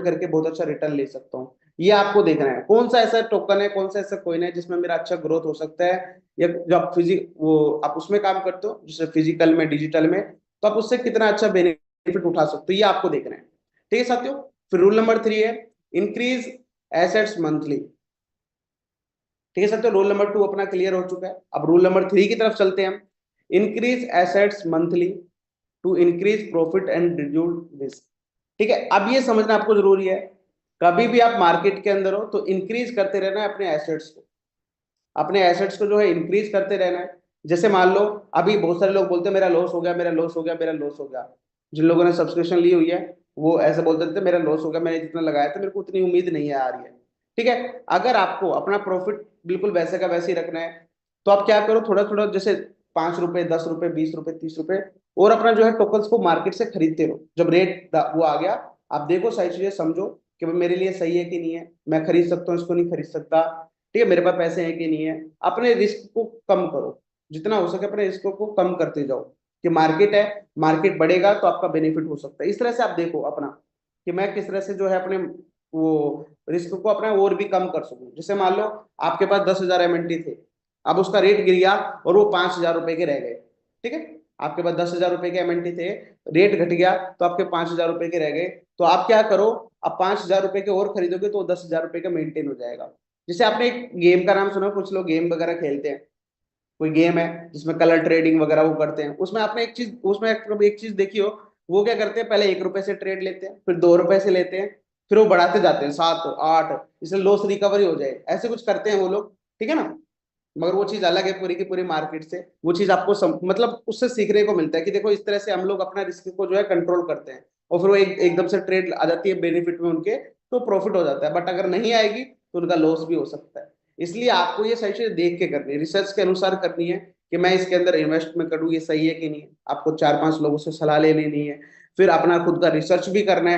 करके बहुत अच्छा रिटर्न ले सकता हूँ, ये आपको देखना है। कौन सा ऐसा टोकन है, कौन सा ऐसा कॉइन है जिसमें मेरा अच्छा ग्रोथ हो सकता है, या जो आप वो आप उसमें काम करते हो जैसे फिजिकल में, डिजिटल में, तो आप उससे कितना अच्छा बेनिफिट उठा सकते हो, ये आपको देखना है। ठीक है साथियों, फिर रूल नंबर 3 है इंक्रीज एसेट्स मंथली। ठीक है सर, तो रूल नंबर 2 अपना क्लियर हो चुका है। अब रूल नंबर 3 की तरफ चलते हैं हम। Increase assets monthly to increase profit and reduce risk. ठीक है, अब ये समझना आपको जरूरी है, कभी भी आप मार्केट के अंदर हो तो इंक्रीज करते रहना है अपने एसेट्स को। अपने एसेट्स को जो है इंक्रीज करते रहना है। जैसे मान लो अभी बहुत सारे लोग बोलते हैं मेरा लॉस हो गया, मेरा लॉस हो गया, मेरा लॉस हो गया। जिन लोगों ने सब्सक्रिप्शन ली हुई है वो ऐसे बोलते रहते हैं मेरा लॉस हो गया, मैंने जितना लगाया था मेरे को उतनी उम्मीद नहीं आ रही है। ठीक है, अगर आपको अपना प्रॉफिट बिल्कुल वैसे का वैसे ही रखना है तो आप क्या करो, थोड़ा थोड़ा जैसे 5 रुपए, 10 रुपए, 20 रुपए, 30 रुपए, और अपना जो है टोकन्स को मार्केट से खरीदते रहो। जब रेट वो आ गया, आप देखो सारी चीजें समझो कि भाई मेरे लिए सही है कि नहीं है, मैं खरीद सकता हूँ इसको, नहीं खरीद सकता। ठीक है, मेरे पास पैसे हैं कि नहीं है। अपने रिस्क को कम करो, जितना हो सके अपने रिस्क को कम करते जाओ। कि मार्केट है, मार्केट बढ़ेगा तो आपका बेनिफिट हो सकता है। इस तरह से आप देखो अपना कि मैं किस तरह से जो है अपने वो रिस्क को अपना और भी कम कर सकूं। जैसे मान लो आपके पास 10,000 एमएनटी थे, अब उसका रेट गिर गया और वो 5,000 रुपए के रह गए। ठीक है, आपके पास 10,000 रुपए के एमएनटी थे, रेट घट गया तो आपके 5,000 रुपए के रह गए। तो आप क्या करो, अब 5,000 रुपए के और खरीदोगे तो 10,000 रुपए का मेंटेन हो जाएगा। जैसे आपने एक गेम का नाम सुना, कुछ लोग गेम वगैरह खेलते हैं, कोई गेम है जिसमें कलर ट्रेडिंग वगैरह वो करते हैं, उसमें आपने एक चीज, उसमें एक चीज देखी हो, वो क्या करते हैं, पहले 1 रुपए से ट्रेड लेते हैं, फिर 2 रुपए से लेते हैं, फिर वो बढ़ाते जाते हैं 7, 8, इसलिए लॉस रिकवरी हो जाए, ऐसे कुछ करते हैं वो लोग। ठीक है ना, मगर वो चीज अलग है पूरी की पूरी मार्केट से। वो चीज आपको मतलब उससे सीखने को मिलता है कि देखो इस तरह से हम लोग अपना रिस्क को जो है कंट्रोल करते हैं, और फिर वो एकदम से ट्रेड आ जाती है बेनिफिट में उनके, तो प्रॉफिट हो जाता है। बट अगर नहीं आएगी तो उनका लॉस भी हो सकता है। इसलिए आपको ये सही चीज देख के करनी है, रिसर्च के अनुसार करनी है कि मैं इसके अंदर इन्वेस्ट में करूँ, ये सही है कि नहीं है। आपको 4-5 लोगों से सलाह ले लेनी है, फिर अपना खुद का रिसर्च भी करना है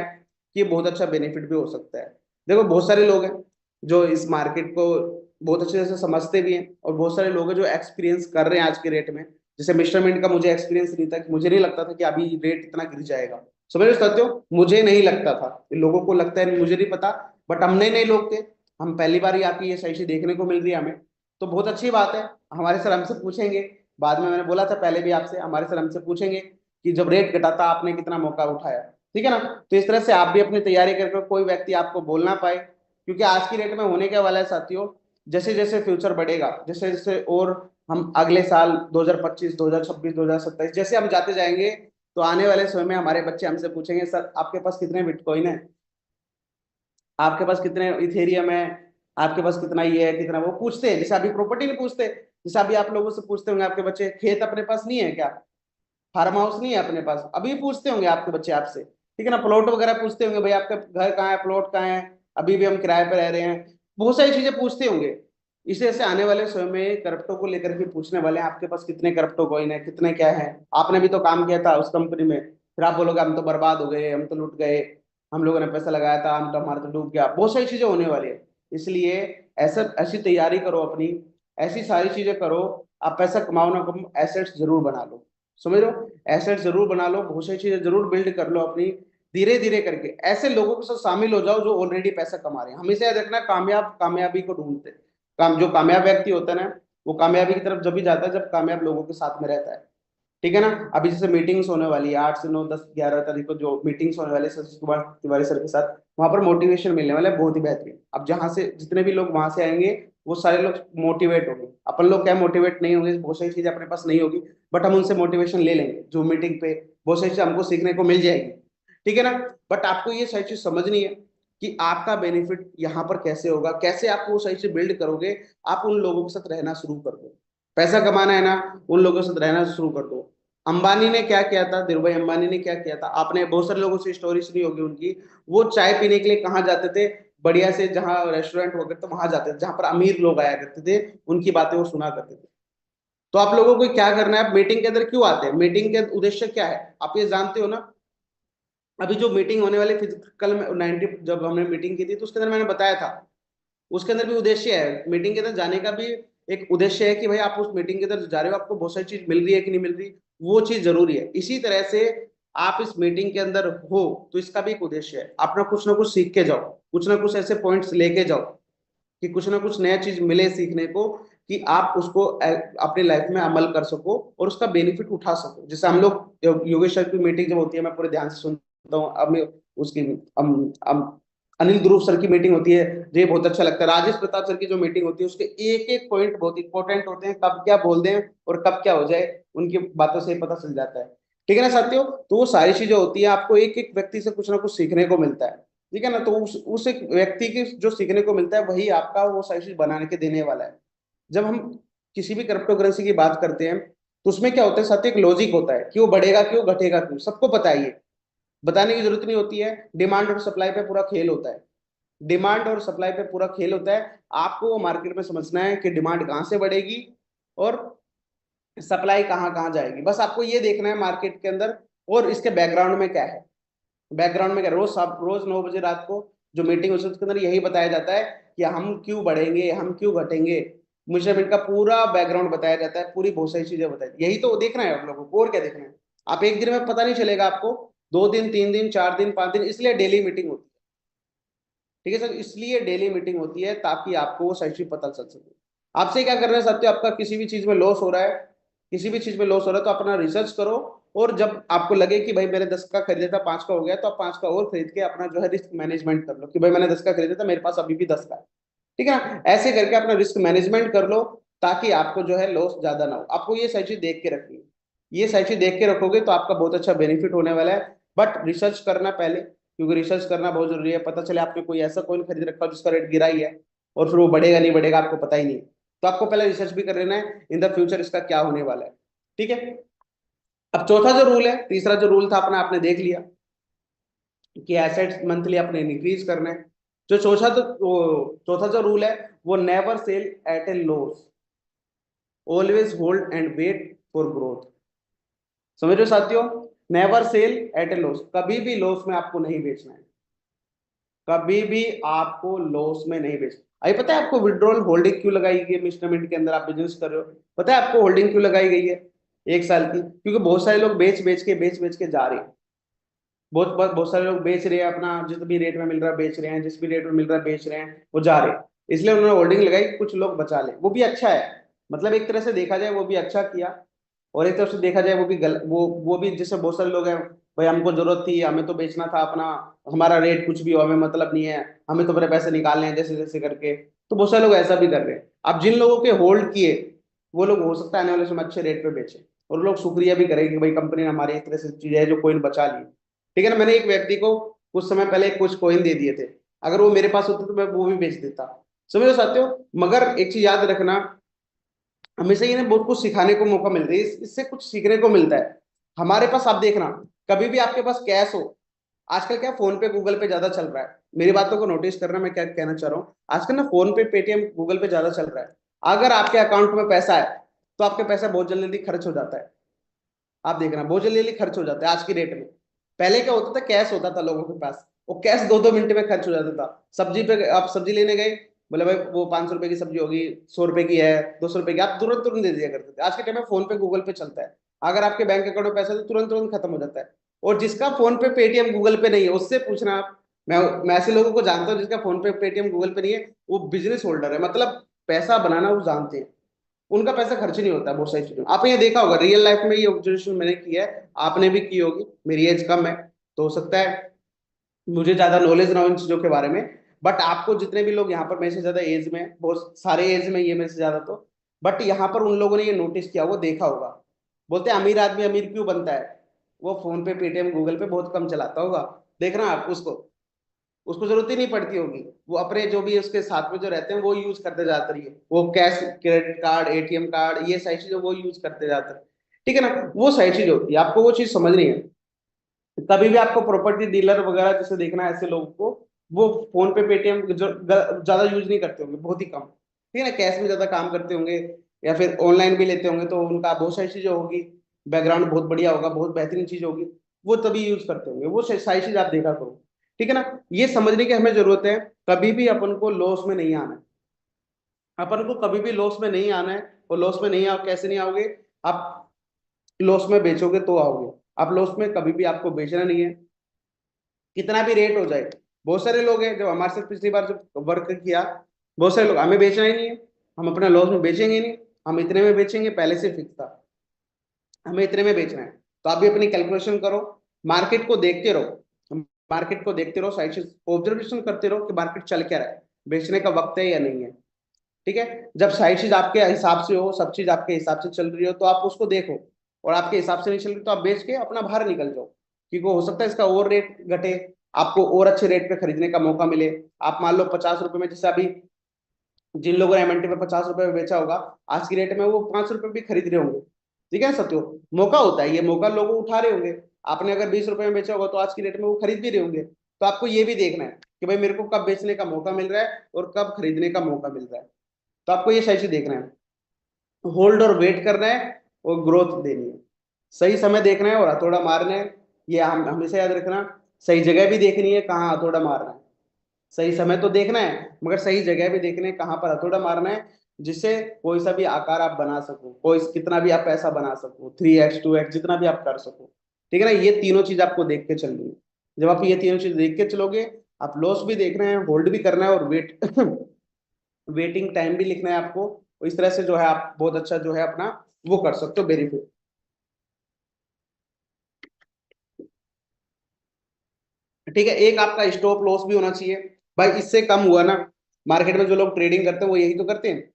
कि ये बहुत अच्छा बेनिफिट भी हो सकता है। देखो बहुत सारे लोग हैं जो इस मार्केट को बहुत अच्छे से समझते भी हैं, और बहुत सारे लोग हैं जो एक्सपीरियंस कर रहे हैं आज के रेट में। जैसे मिस्टर मिंट का मुझे एक्सपीरियंस नहीं था, कि मुझे नहीं लगता था कि अभी रेट इतना गिर जाएगा। समझ रहे सकते हो, मुझे नहीं लगता था, लोगों को लगता है, मुझे नहीं पता। बट हम नए नए लोग थे, हम पहली बार ही आके ये सही चीज देखने को मिल रही है हमें, तो बहुत अच्छी बात है। हमारे सर हमसे पूछेंगे बाद में, मैंने बोला था पहले भी आपसे, हमारे सर हमसे पूछेंगे कि जब रेट घटा था आपने कितना मौका उठाया। ठीक है ना, तो इस तरह से आप भी अपनी तैयारी करके कोई व्यक्ति आपको बोल ना पाए, क्योंकि आज की डेट में होने क्या वाला है साथियों, जैसे जैसे फ्यूचर बढ़ेगा, जैसे जैसे और हम अगले साल 2025, 2026, 2027 जैसे हम जाते जाएंगे, तो आने वाले समय में हमारे बच्चे हमसे पूछेंगे सर आपके पास कितने बिटकॉइन है, आपके पास कितने इथेरियम है, आपके पास कितना ये है, कितना वो पूछते हैं। जैसे अभी प्रॉपर्टी नहीं पूछते, जैसे अभी आप लोगों से पूछते होंगे आपके बच्चे खेत अपने पास नहीं है क्या, फार्म हाउस नहीं है अपने पास, अभी पूछते होंगे आपके बच्चे आपसे। ठीक है ना, प्लॉट वगैरह पूछते होंगे, भाई आपका घर कहाँ है, प्लॉट कहाँ है, अभी भी हम किराए पे रह रहे हैं, बहुत सारी चीजें पूछते होंगे। इसी वजह से आने वाले समय में करप्टो को लेकर के पूछने वाले हैं आपके पास कितने करप्टो कॉइन है, कितने क्या है। आपने भी तो काम किया था उस कंपनी में, फिर आप बोलोगे हम तो बर्बाद हो गए, हम तो लुट गए, हम लोगों ने पैसा लगाया था, हम तो हमारा तो डूब गया। बहुत सारी चीजें होने वाली है, इसलिए ऐसा ऐसी तैयारी करो अपनी, ऐसी सारी चीजें करो। आप पैसा कमाओ ना कमाओ, एसेट्स जरूर बना लो। समझ लो, एसेट जरूर बना लो, बहुत सारी चीजें जरूर बिल्ड कर लो अपनी, धीरे धीरे करके। ऐसे लोगों के साथ शामिल हो जाओ जो ऑलरेडी पैसा कमा रहे हैं। हमेशा याद रखना, कामयाब कामयाबी को ढूंढते हैं। काम जो कामयाब व्यक्ति होता है ना, वो कामयाबी की तरफ जब भी जाता है जब कामयाब लोगों के साथ में रहता है। ठीक है ना, अभी जैसे मीटिंग्स होने वाली है 8 से 9, 10, 11 तारीख को जो मीटिंग्स होने वाली है सतीश कुमार तिवारी सर के साथ, वहां पर मोटिवेशन मिलने वाला है बहुत ही बेहतरीन। अब जहां से जितने भी लोग वहां से आएंगे वो सारे लोग मोटिवेट होंगे। अपन लोग क्या मोटिवेट नहीं होंगे, बहुत सारी चीजें अपने पास नहीं होगी, बट हम उनसे मोटिवेशन ले लेंगे जो मीटिंग पे, बहुत सारी चीजें हमको सीखने को मिल जाएगी। ठीक है ना, बट आपको ये सही चीज समझनी है कि आपका बेनिफिट यहाँ पर कैसे होगा, कैसे आप वो सही से बिल्ड करोगे। आप उन लोगों के साथ रहना शुरू कर दो, पैसा कमाना है ना, उन लोगों के साथ रहना शुरू कर दो। अंबानी ने क्या किया था, धीरू भाई अंबानी ने क्या किया था, आपने बहुत सारे लोगों से स्टोरी सुनी होगी उनकी। वो चाय पीने के लिए कहाँ जाते थे, बढ़िया से जहाँ रेस्टोरेंट वगैरह तो वहां जाते थे जहां पर अमीर लोग आया करते थे, उनकी बातें वो सुना करते थे। तो आप लोगों को क्या करना है, आप मीटिंग के अंदर क्यों आते हैं, मीटिंग के उद्देश्य क्या है आप ये जानते हो ना। अभी जो मीटिंग होने वाली फिजिकल में 90 जब हमने मीटिंग की थी तो उसके अंदर मैंने बताया था, उसके अंदर भी उद्देश्य है, मीटिंग के अंदर जाने का भी एक उद्देश्य है कि भाई आप उस मीटिंग के अंदर जा रहे हो, आपको बहुत सारी चीज मिल रही है कि नहीं मिल रही, वो चीज जरूरी है। इसी तरह से आप इस मीटिंग के अंदर हो तो इसका भी एक उद्देश्य है, आप ना कुछ सीख के जाओ, कुछ ना कुछ ऐसे पॉइंट्स लेके जाओ कि कुछ ना कुछ नया चीज मिले सीखने को, कि आप उसको अपनी लाइफ में अमल कर सको और उसका बेनिफिट उठा सको। जैसे हम लोग योगेश सर की मीटिंग जब होती है मैं पूरे ध्यान से सुनता हूँ। अब उसकी अनिल ध्रुव सर की मीटिंग होती है, ये बहुत अच्छा लगता है। राजेश प्रताप सर की जो मीटिंग होती है उसके एक एक पॉइंट बहुत इंपॉर्टेंट होते हैं, कब क्या बोल दें और कब क्या हो जाए उनकी बातों से ही पता चल जाता है। ठीक है ना साथियों, तो वो सारी चीजें होती है, आपको एक एक व्यक्ति से कुछ ना कुछ सीखने को मिलता है। ठीक है ना, तो उस एक व्यक्ति की जो सीखने को मिलता है वही आपका वो सारी चीज बनाने के देने वाला है। जब हम किसी भी क्रिप्टो करेंसी की बात करते हैं तो उसमें क्या होता है साथ, एक लॉजिक होता है, क्यों बढ़ेगा क्यों घटेगा क्यों, सबको पता है, ये बताने की जरूरत नहीं होती है। डिमांड और सप्लाई पे पूरा खेल होता है, डिमांड और सप्लाई पे पूरा खेल होता है। आपको वो मार्केट में समझना है कि डिमांड कहाँ से बढ़ेगी और सप्लाई कहाँ कहाँ जाएगी, बस आपको ये देखना है मार्केट के अंदर। और इसके बैकग्राउंड में क्या है, बैकग्राउंड में क्या, रोज 9 बजे रात को जो मीटिंग होती है उसके अंदर यही बताया जाता है कि हम क्यों बढ़ेंगे हम क्यों घटेंगे। मेजरमेंट का पूरा बैकग्राउंड बताया जाता है, पूरी बहुत सारी चीजें बताई, यही तो देखना है आप लोगों को, और क्या देखना है। आप एक दिन में पता नहीं चलेगा आपको, 2 दिन 3 दिन 4 दिन 5 दिन, इसलिए डेली मीटिंग होती है। ठीक है सर, इसलिए डेली मीटिंग होती है ताकि आपको वो सही चीज पता चल सके। आपसे क्या करना है साथियों, आपका किसी भी चीज में लॉस हो रहा है, किसी भी चीज में लॉस हो रहा है तो अपना रिसर्च करो। और जब आपको लगे कि भाई मैंने 10 का खरीदा था 5 का हो गया, तो आप 5 का और खरीद के अपना जो है रिस्क मैनेजमेंट कर लो कि भाई मैंने 10 का खरीदा था मेरे पास अभी भी 10 का है। ठीक है ना, ऐसे करके अपना रिस्क मैनेजमेंट कर लो ताकि आपको जो है लॉस ज्यादा ना हो। आपको ये सारी चीज देख के रखनी है, ये सारी चीज देख के रखोगे तो आपका बहुत अच्छा बेनिफिट होने वाला है। बट रिसर्च करना पहले, क्योंकि रिसर्च करना बहुत जरूरी है। पता चले आपने कोई ऐसा कॉइन खरीद रखा हो जिसका रेट गिरा ही है और फिर वो बढ़ेगा नहीं बढ़ेगा आपको पता ही नहीं है, तो आपको पहले रिसर्च भी कर लेना है इन द फ्यूचर इसका क्या होने वाला है। ठीक है, अब चौथा जो रूल है, तीसरा जो रूल था अपना आपने देख लिया कि एसेट्स मंथली अपने इंक्रीज करना है। जो चौथा जो रूल है वो never sell at a loss, always hold and wait for growth. समझ रहे हो साथियों, never sell at a loss, कभी भी लॉस में आपको नहीं बेचना है, कभी भी आपको लॉस में नहीं बेचना। अभी पता है आपको विड्रॉल होल्डिंग क्यों लगाई गई है इंस्ट्रूमेंट के अंदर, आप बिजनेस कर रहे हो, पता है आपको होल्डिंग क्यों लगाई गई है 1 साल की? क्योंकि बहुत सारे लोग बेच बेच के जा रहे हैं, बहुत बहुत बहुत सारे लोग बेच रहे हैं, अपना जिस भी रेट में मिल रहा है बेच रहे हैं, जिस भी रेट में मिल रहा है बेच रहे हैं, वो जा रहे हैं। इसलिए उन्होंने होल्डिंग लगाई कि कुछ लोग बचा ले, वो भी अच्छा है। मतलब एक तरह से देखा जाए वो भी अच्छा किया, और एक तरफ से देखा जाए वो भी वो भी जैसे बहुत सारे लोग हैं, भाई हमको जरूरत थी हमें तो बेचना था अपना, हमारा रेट कुछ भी हो हमें मतलब नहीं है, हमें तो अपने पैसे निकालने हैं जैसे जैसे करके, तो बहुत सारे लोग ऐसा भी कर रहे हैं। अब जिन लोगों के होल्ड किए वो लोग हो सकता है आने वाले समय अच्छे रेट पे बेचे, और लोग शुक्रिया भी करेंगे कि भाई कंपनी ने हमारी एक तरह से चीज है जो कोइन बचा ली। ठीक है ना, मैंने एक व्यक्ति को कुछ समय पहले कुछ कॉइन दे दिए थे, अगर वो मेरे पास होते तो मैं वो भी बेच देता। समझ सकते हो, मगर एक चीज याद रखना, हमेशा ये ना बहुत कुछ सिखाने को मौका मिल रहा है, इससे कुछ सीखने को मिलता है हमारे पास। आप देखना, कभी भी आपके पास कैश हो, आजकल क्या फोन पे गूगल पे ज्यादा चल रहा है, मेरी बातों को नोटिस करना, मैं क्या कहना चाह रहा हूँ, आजकल ना फोन पे पेटीएम गूगल पे ज्यादा चल रहा है। अगर आपके अकाउंट में पैसा है तो आपके पैसा बहुत जल्दी जल्दी खर्च हो जाता है। आप देखना बहुत जल्दी जल्दी खर्च हो जाता है आज की डेट में। पहले क्या होता था, कैश होता था लोगों के पास, वो कैश 2-2 मिनट में खर्च हो जाता था। सब्जी पे आप सब्जी लेने गए, बोले भाई वो 500 रुपए की सब्जी होगी, 100 रुपए की है, 200 रुपए की, आप तुरंत तुरंत दे दिया करते थे। आज के टाइम में फोन पे गूगल पे चलता है, अगर आपके बैंक अकाउंट में पैसा है तो तुरंत तुरंत खत्म हो जाता है। और जिसका फोन पे पेटीएम गूगल पे नहीं है उससे पूछना आप, मैं ऐसे लोगों को जानता हूँ जिसका फोन पे पेटीएम गूगल पे नहीं है, वो बिजनेस होल्डर है, मतलब पैसा बनाना वो जानते हैं, उनका पैसा खर्च नहीं होता है बहुत सारी चीजों में। आपने ये देखा होगा रियल लाइफ में, ये ऑब्जर्वेशन मैंने किया है, आपने भी की होगी, मेरी एज कम है तो हो सकता है मुझे ज्यादा नॉलेज ना हो इन चीजों के बारे में, बट आपको जितने भी लोग यहाँ पर मेरे से ज्यादा एज में हैं, बहुत सारे एज में ये मेरे से ज्यादा, तो बट यहाँ पर उन लोगों ने ये नोटिस किया, वो देखा होगा, बोलते हैं अमीर आदमी अमीर क्यों बनता है, वो फोन पे पेटीएम गूगल पे बहुत कम चलाता होगा। देखना आप उसको, उसको जरूरत ही नहीं पड़ती होगी, वो अपने जो भी उसके साथ में जो रहते हैं वो यूज करते जाते रहिए, वो cash credit card ATM card ये सारी चीजें वो यूज करते जाते हैं। ठीक है ना, वो सारी चीज होती है, आपको वो चीज समझनी है। कभी भी आपको प्रॉपर्टी डीलर वगैरह जैसे देखना है ऐसे लोगों को, वो फोन पे पेटीएम जो ज्यादा यूज नहीं करते होंगे, बहुत ही कम, ठीक है ना, कैश में ज्यादा काम करते होंगे या फिर ऑनलाइन भी लेते होंगे, तो उनका बहुत सारी चीजें होगी, बैकग्राउंड बहुत बढ़िया होगा, बहुत बेहतरीन चीज होगी, वो तभी यूज करते होंगे, वो सारी चीज आप देखा करो। ठीक है ना, ये समझने की हमें जरूरत है, कभी भी अपन को लॉस में नहीं आना है, अपन को कभी भी लॉस में नहीं आना है। और लॉस में नहीं आओ, कैसे नहीं आओगे आप, लॉस में बेचोगे तो आओगे, आप लॉस में कभी भी आपको बेचना नहीं है, कितना भी रेट हो जाए। बहुत सारे लोग हैं जब हमारे साथ पिछली बार जब वर्क किया, बहुत सारे लोग, हमें बेचना ही नहीं है, हम अपना लॉस में बेचेंगे ही नहीं, हम इतने में बेचेंगे, पहले से फिक्स था हमें इतने में बेचना है। तो आप भी अपनी कैलकुलेशन करो, मार्केट को देखते रहो, मार्केट को देखते रहो, साइड से ऑब्जर्वेशन करते रहो कि मार्केट चल क्या रहा है, बेचने का वक्त है या नहीं है। ठीक है, जब सारी चीज आपके हिसाब से हो, सब चीज आपके हिसाब से चल रही हो, तो आप उसको देखो। और आपके हिसाब से नहीं चल रही तो आप बेच के अपना बाहर निकल जाओ, क्योंकि हो सकता है इसका और रेट घटे, आपको और अच्छे रेट पे खरीदने का मौका मिले। आप मान लो 50 रुपए में, जैसे अभी जिन लोगों ने एमएनटी पे 50 रुपए में बेचा होगा, आज की रेट में वो 5 रुपए भी खरीद रहे होंगे। ठीक है सत्यो, मौका होता है, ये मौका लोग उठा रहे होंगे। आपने अगर 20 रुपए में बेचा होगा तो आज की रेट में वो खरीद भी रहे होंगे। तो आपको ये भी देखना है कि भाई मेरे को कब बेचने का मौका मिल रहा है और कब खरीदने का मौका मिल रहा है। तो आपको ये सही से देखना है, होल्ड और वेट करना है और ग्रोथ देनी है, सही समय देखना है और हथौड़ा मारना है। ये हम हमेशा याद रखना, सही जगह भी देखनी है कहाँ हथौड़ा मारना है। सही समय तो देखना है, मगर सही जगह भी देखना है कहाँ पर हथौड़ा मारना है, जिससे कोई सा भी आकार आप बना सको, कोई कितना भी आप पैसा बना सको, 3x 2x जितना भी आप कर सको। ठीक है ना, ये तीनों चीज आपको देख के चलनी है। जब आप ये तीनों चीज देख के चलोगे, आप लॉस भी देखना है, होल्ड भी करना है और वेट वेटिंग टाइम भी लिखना है आपको। तो इस तरह से जो है आप बहुत अच्छा जो है अपना वो कर सकते हो बेनिफिट। ठीक है, एक आपका स्टॉप लॉस भी होना चाहिए। भाई इससे कम हुआ ना, मार्केट में जो लोग ट्रेडिंग करते हैं वो यही तो करते हैं,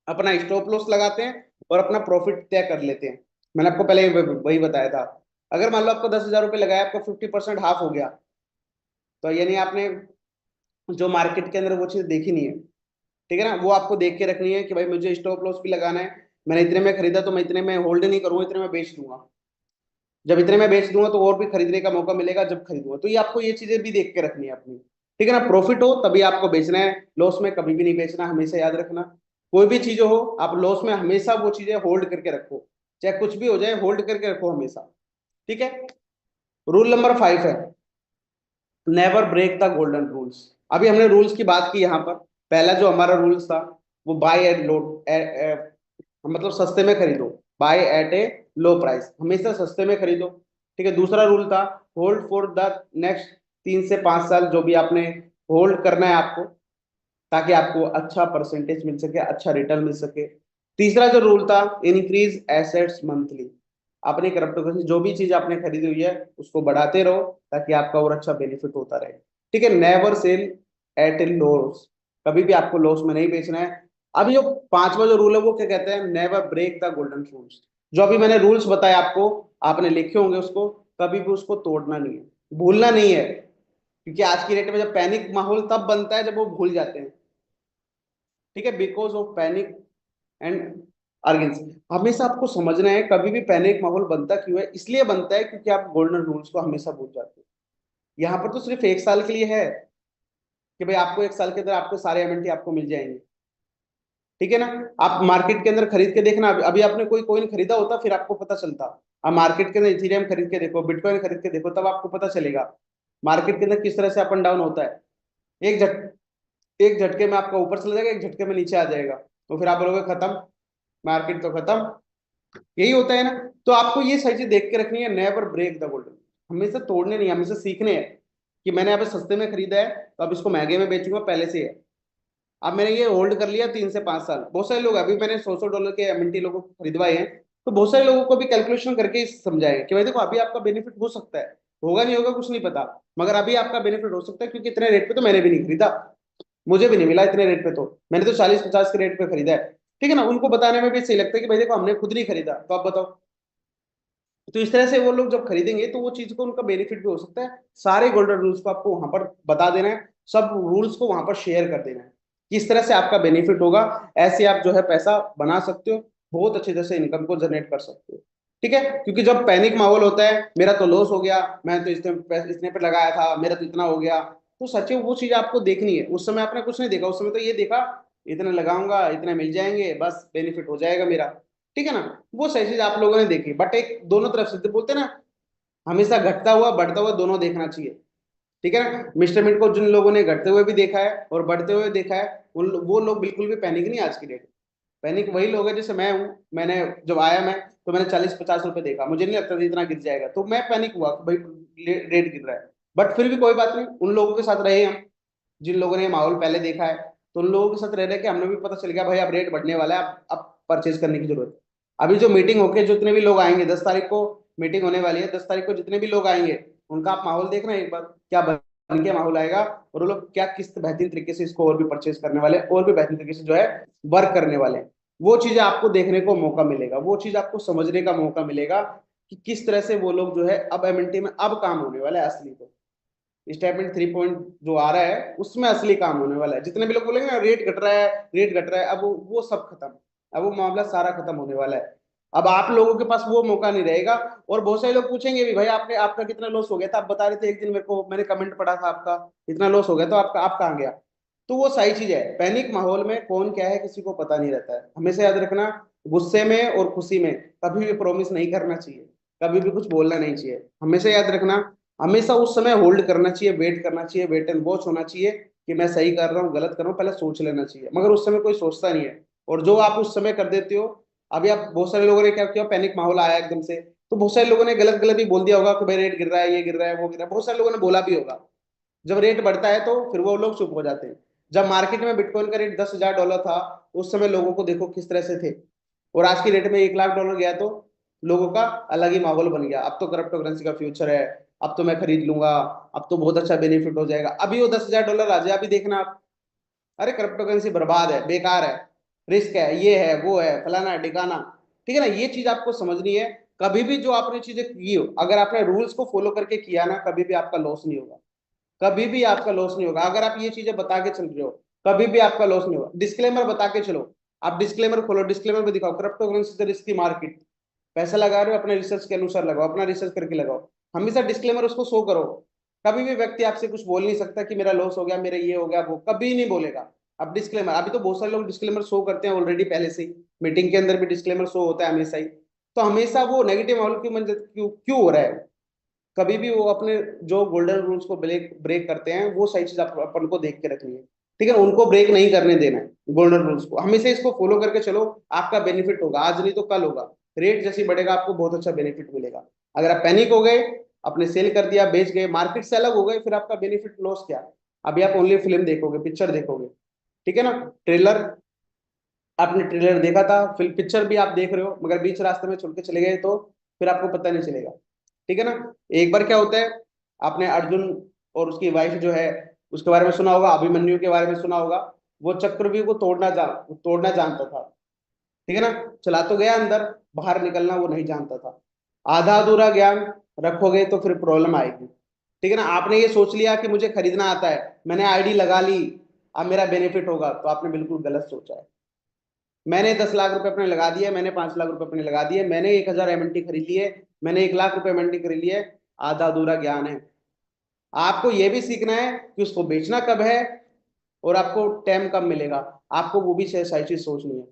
अपना स्टॉप लॉस लगाते हैं और अपना प्रॉफिट तय कर लेते हैं। मैंने आपको पहले वही बताया था। अगर मान लो आपको 10,000 रुपये लगाया, आपको 50% हाफ हो गया, तो यानी आपने जो मार्केट के अंदर वो चीज देखी नहीं है। ठीक है ना, वो आपको देख के रखनी है कि भाई मुझे स्टॉप लॉस भी लगाना है। मैंने इतने में खरीदा तो मैं इतने में होल्ड नहीं करूंगा, इतने में बेच दूंगा। जब इतने में बेच दूंगा तो और भी खरीदने का मौका मिलेगा जब खरीदूंगा। तो ये आपको ये चीजें भी देख के रखनी है अपनी। ठीक है ना, प्रॉफिट हो तभी आपको बेचना है, लॉस में कभी भी नहीं बेचना, हमेशा याद रखना। कोई भी चीज हो, आप लॉस में हमेशा वो चीजें होल्ड करके रखो, चाहे कुछ भी हो जाए, होल्ड करके रखो हमेशा। ठीक है, रूल नंबर 5 है, never break the golden rules. अभी हमने रूल्स की बात की यहाँ पर। पहला जो हमारा रूल्स था वो बाय एट लो, मतलब सस्ते में खरीदो, buy at a low price, हमेशा सस्ते में खरीदो। ठीक है, दूसरा रूल था होल्ड फॉर द नेक्स्ट 3 से 5 साल, जो भी आपने होल्ड करना है आपको, ताकि आपको अच्छा परसेंटेज मिल सके, अच्छा रिटर्न मिल सके। तीसरा जो रूल था इंक्रीज एसेट्स मंथली, अपनी क्रिप्टो करेंसी जो भी चीज आपने खरीदी हुई है उसको बढ़ाते रहो, ताकि आपका और अच्छा बेनिफिट होता रहे। ठीक है, never sell at a loss, कभी भी आपको लॉस में नहीं बेचना है। अभी जो पांचवा जो रूल है वो क्या कहते हैं, never break the golden rules. जो अभी मैंने रूल्स बताए आपको, आपने लिखे होंगे उसको, कभी भी उसको तोड़ना नहीं है, भूलना नहीं है। क्योंकि आज की डेट में जब पैनिक माहौल तब बनता है जब वो भूल जाते हैं। ठीक है, बिकॉज ऑफ पैनिक एंड अर्गेंस, हमेशा आपको समझना है कभी भी पैनिक माहौल बनता क्यों है, इसलिए बनता है क्योंकि आप गोल्डन रूल्स को हमेशा भूल जाते हो। यहाँ पर तो सिर्फ 1 साल के लिए है कि भाई आपको 1 साल के अंदर आपको सारे एमएनटी आपको मिल जाएंगे। ठीक है ना, आप मार्केट के अंदर खरीद के देखना, अभी आपने कोई कॉइन खरीदा होता फिर आपको पता चलता। आप मार्केट के अंदर इथेरियम खरीद के देखो, बिटकॉइन खरीद के देखो, तब आपको पता चलेगा मार्केट के अंदर किस तरह से अप एंड डाउन होता है। एक झट एक झटके में आपका ऊपर चला जाएगा, एक झटके में नीचे आ जाएगा, तो फिर आप बोलोगे खत्म, मार्केट तो खत्म। यही होता है ना। तो आपको ये सारी चीज देख के रखनी है, नेवर ब्रेक द गोल्डन, हमेशा तोड़ने नहीं, हमेशा सीखने हैं कि मैंने यहाँ पे सस्ते में खरीदा है तो अब इसको महंगे में बेचूंगा पहले से है। अब मैंने ये होल्ड कर लिया 3 से 5 साल, बहुत सारे लोग, अभी मैंने 100-100 डॉलर के एमएनटी लोगों को खरीदवाए हैं, तो बहुत सारे लोगों को भी कैलकुलेशन करके ही समझाएंगे कि भाई देखो अभी आपका बेनिफिट हो सकता है, होगा नहीं होगा कुछ नहीं पता, मगर अभी आपका बेनिफिट हो सकता है, क्योंकि इतने रेट पे तो मैंने भी नहीं खरीदा, मुझे भी नहीं मिला इतने रेट पे, तो मैंने तो 40-50 के रेट पे खरीदा है। ठीक है ना, उनको बताने में भी सही लगता है कि भाई देखो हमने खुद नहीं खरीदा, तो आप बताओ। तो इस तरह से वो लोग जब खरीदेंगे तो वो चीज को उनका बेनिफिट भी हो सकता है। सारे गोल्डन रूल्स को आपको वहां पर बता देना है, सब रूल्स को वहां पर शेयर कर देना है, किस तरह से आपका बेनिफिट होगा। ऐसे आप जो है पैसा बना सकते हो, बहुत अच्छी तरह से इनकम को जनरेट कर सकते हो। ठीक है, क्योंकि जब पैनिक माहौल होता है, मेरा तो लॉस हो गया, मैं तो इतने पे लगाया था, मेरा तो इतना हो गया, तो सच में वो चीज आपको देखनी है। उस समय आपने कुछ नहीं देखा, उस समय तो ये देखा इतने लगाऊंगा इतने मिल जाएंगे, बस बेनिफिट हो जाएगा मेरा। ठीक है ना, वो सही चीज आप लोगों ने देखी, बट एक दोनों तरफ से, तो बोलते हैं ना, हमेशा घटता हुआ बढ़ता हुआ दोनों देखना चाहिए। ठीक है ना, मिस्टर मिंट को जिन लोगों ने घटते हुए भी देखा है और बढ़ते हुए देखा है, वो लोग बिल्कुल भी पैनिक नहीं आज की डेट। पैनिक वही लोग हैं जैसे मैं हूँ, मैंने जब आया मैं, तो मैंने 40-50 रुपए देखा, मुझे नहीं लगता था इतना गिर जाएगा, तो मैं पैनिक हुआ कि भाई रेट गिर रहा है। बट फिर भी कोई बात नहीं, उन लोगों के साथ रहे हम जिन लोगों ने ये माहौल पहले देखा है, तो उन लोगों के साथ रह रहे कि हमने भी पता चल गया भाई अब रेट बढ़ने वाला है, अब परचेज करने की जरूरत है। अभी जो मीटिंग होके जितने भी लोग आएंगे, 10 तारीख को मीटिंग होने वाली है, 10 तारीख को जितने भी लोग आएंगे, उनका आप माहौल देखना एक बार, क्या बन के माहौल आएगा, और वो लोग क्या किस बेहतरीन तरीके से इसको और भी परचेज करने वाले हैं, और भी बेहतरीन तरीके से जो है वर्क करने वाले हैं। वो चीजें आपको देखने को मौका मिलेगा, वो चीज आपको समझने का मौका मिलेगा कि किस तरह से वो लोग जो है अब एमएनटी में अब काम होने वाला है असली। तो स्टेटमेंट 3 जो आ रहा है उसमें असली काम होने वाला है। जितने भी लोग बोलेंगे ना रेट घट रहा है, रेट घट रहा है, अब वो सब खत्म, अब वो मामला सारा खत्म होने वाला है। अब आप लोगों के पास वो मौका नहीं रहेगा। और बहुत सारे लोग पूछेंगे भी, भाई आपने आपका कितना लॉस हो गया था, आप बता रहे थे एक दिन मेरे को, मैंने कमेंट पढ़ा था आपका इतना लॉस हो गया, तो आपका आप कहाँ गया। तो वो सही चीज है, पैनिक माहौल में कौन क्या है किसी को पता नहीं रहता है। हमेशा याद रखना, गुस्से में और खुशी में कभी भी प्रॉमिस नहीं करना चाहिए, कभी भी कुछ बोलना नहीं चाहिए। हमेशा याद रखना, हमेशा उस समय होल्ड करना चाहिए, वेट करना चाहिए, वेट एंड वॉच होना चाहिए कि मैं सही कर रहा हूँ गलत कर रहा हूँ, पहले सोच लेना चाहिए। मगर उस समय कोई सोचता नहीं है, और जो आप उस समय कर देते हो। अभी आप बहुत सारे लोगों ने क्या किया, पैनिक माहौल आया एकदम से, तो बहुत सारे लोगों ने गलत गलत भी बोल दिया होगा कि भाई रेट गिर रहा है, ये गिर रहा है, वो गिर रहा है, बहुत सारे लोगों ने बोला भी होगा। जब रेट बढ़ता है तो फिर वो लोग चुप हो जाते हैं। जब मार्केट में बिटकॉइन का रेट $10,000 था, उस समय लोगों को देखो किस तरह से थे, और आज की डेट में $1,00,000 गया तो लोगों का अलग ही माहौल बन गया। अब तो क्रिप्टो करेंसी का फ्यूचर है, अब तो मैं खरीद लूंगा, अब तो बहुत अच्छा बेनिफिट हो जाएगा। अभी वो $10,000 आ जाए, अभी देखना आप, अरे क्रिप्टो करेंसी बर्बाद है, बेकार है, रिस्क है, ये है वो है फलाना है ठिकाना। ठीक है ना, ये चीज आपको समझनी है। कभी भी जो आपने चीजें की हो, अगर आपने रूल्स को फॉलो करके किया ना, कभी भी आपका लॉस नहीं होगा, कभी भी आपका लॉस नहीं होगा। अगर आप ये चीजें बता के चल रहे हो, कभी भी आपका लॉस नहीं होगा। डिस्क्लेमर बता के चलो, आप डिस्क्लेमर खोलो, डिस्क्लेमर में दिखाओ क्रिप्टो करेंसी रिस्की मार्केट, पैसा लगा रहे हो अपने रिसर्च के अनुसार लगाओ, अपना रिसर्च करके लगाओ, हमेशा डिस्क्लेमर उसको शो करो। कभी भी व्यक्ति आपसे कुछ बोल नहीं सकता कि मेरा लॉस हो गया, मेरा ये हो गया, वो कभी नहीं बोलेगा। अब डिस्क्लेमर, अभी तो बहुत सारे लोग डिस्क्लेमर शो करते हैं ऑलरेडी पहले से ही, मीटिंग के अंदर भी डिस्क्लेमर शो होता है हमेशा ही। तो हमेशा वो नेगेटिव माहौल क्यों क्यों हो रहा है। कभी भी वो अपने जो गोल्डन रूल्स को ब्रेक ब्रेक करते हैं, वो सही चीज अपन को देख के रखनी है। ठीक है ना, उनको ब्रेक नहीं करने देना है, गोल्डन रूल्स को हमेशा इसको फॉलो करके चलो। आपका बेनिफिट होगा, आज नहीं तो कल होगा। रेट जैसे बढ़ेगा आपको बहुत अच्छा बेनिफिट मिलेगा। अगर आप पैनिक हो गए, आपने सेल कर दिया, बेच गए, मार्केट से अलग हो गए, फिर आपका बेनिफिट लॉस क्या। अभी आप ओनली फिल्म देखोगे, पिक्चर देखोगे, ठीक है ना, ट्रेलर, आपने ट्रेलर देखा था, फिर पिक्चर भी आप देख रहे हो, मगर बीच रास्ते में छोड़ के चले गए तो फिर आपको पता नहीं चलेगा। ठीक है ना। एक बार क्या होता है, आपने अर्जुन और उसकी वाइफ जो है उसके बारे में सुना होगा, अभिमन्यु के बारे में सुना होगा। वो चक्रव्यूह को तोड़ना जानता था। ठीक है ना, चला तो गया अंदर, बाहर निकलना वो नहीं जानता था। आधा अधूरा ज्ञान रखोगे तो फिर प्रॉब्लम आएगी। ठीक है ना, आपने ये सोच लिया कि मुझे खरीदना आता है, मैंने आईडी लगा ली, अब मेरा बेनिफिट होगा, तो आपने बिल्कुल गलत सोचा है। मैंने 10 लाख रुपए अपने लगा दिए, मैंने 5 लाख रुपए अपने लगा दिए, मैंने 1,000 एमएनटी खरीद लिए, मैंने 1 लाख रुपए एमएनटी खरीद लिए, आधा अधूरा ज्ञान है। आपको यह भी सीखना है कि उसको बेचना कब है, और आपको टाइम कब मिलेगा। आपको वो भी सही चीज सोचनी है।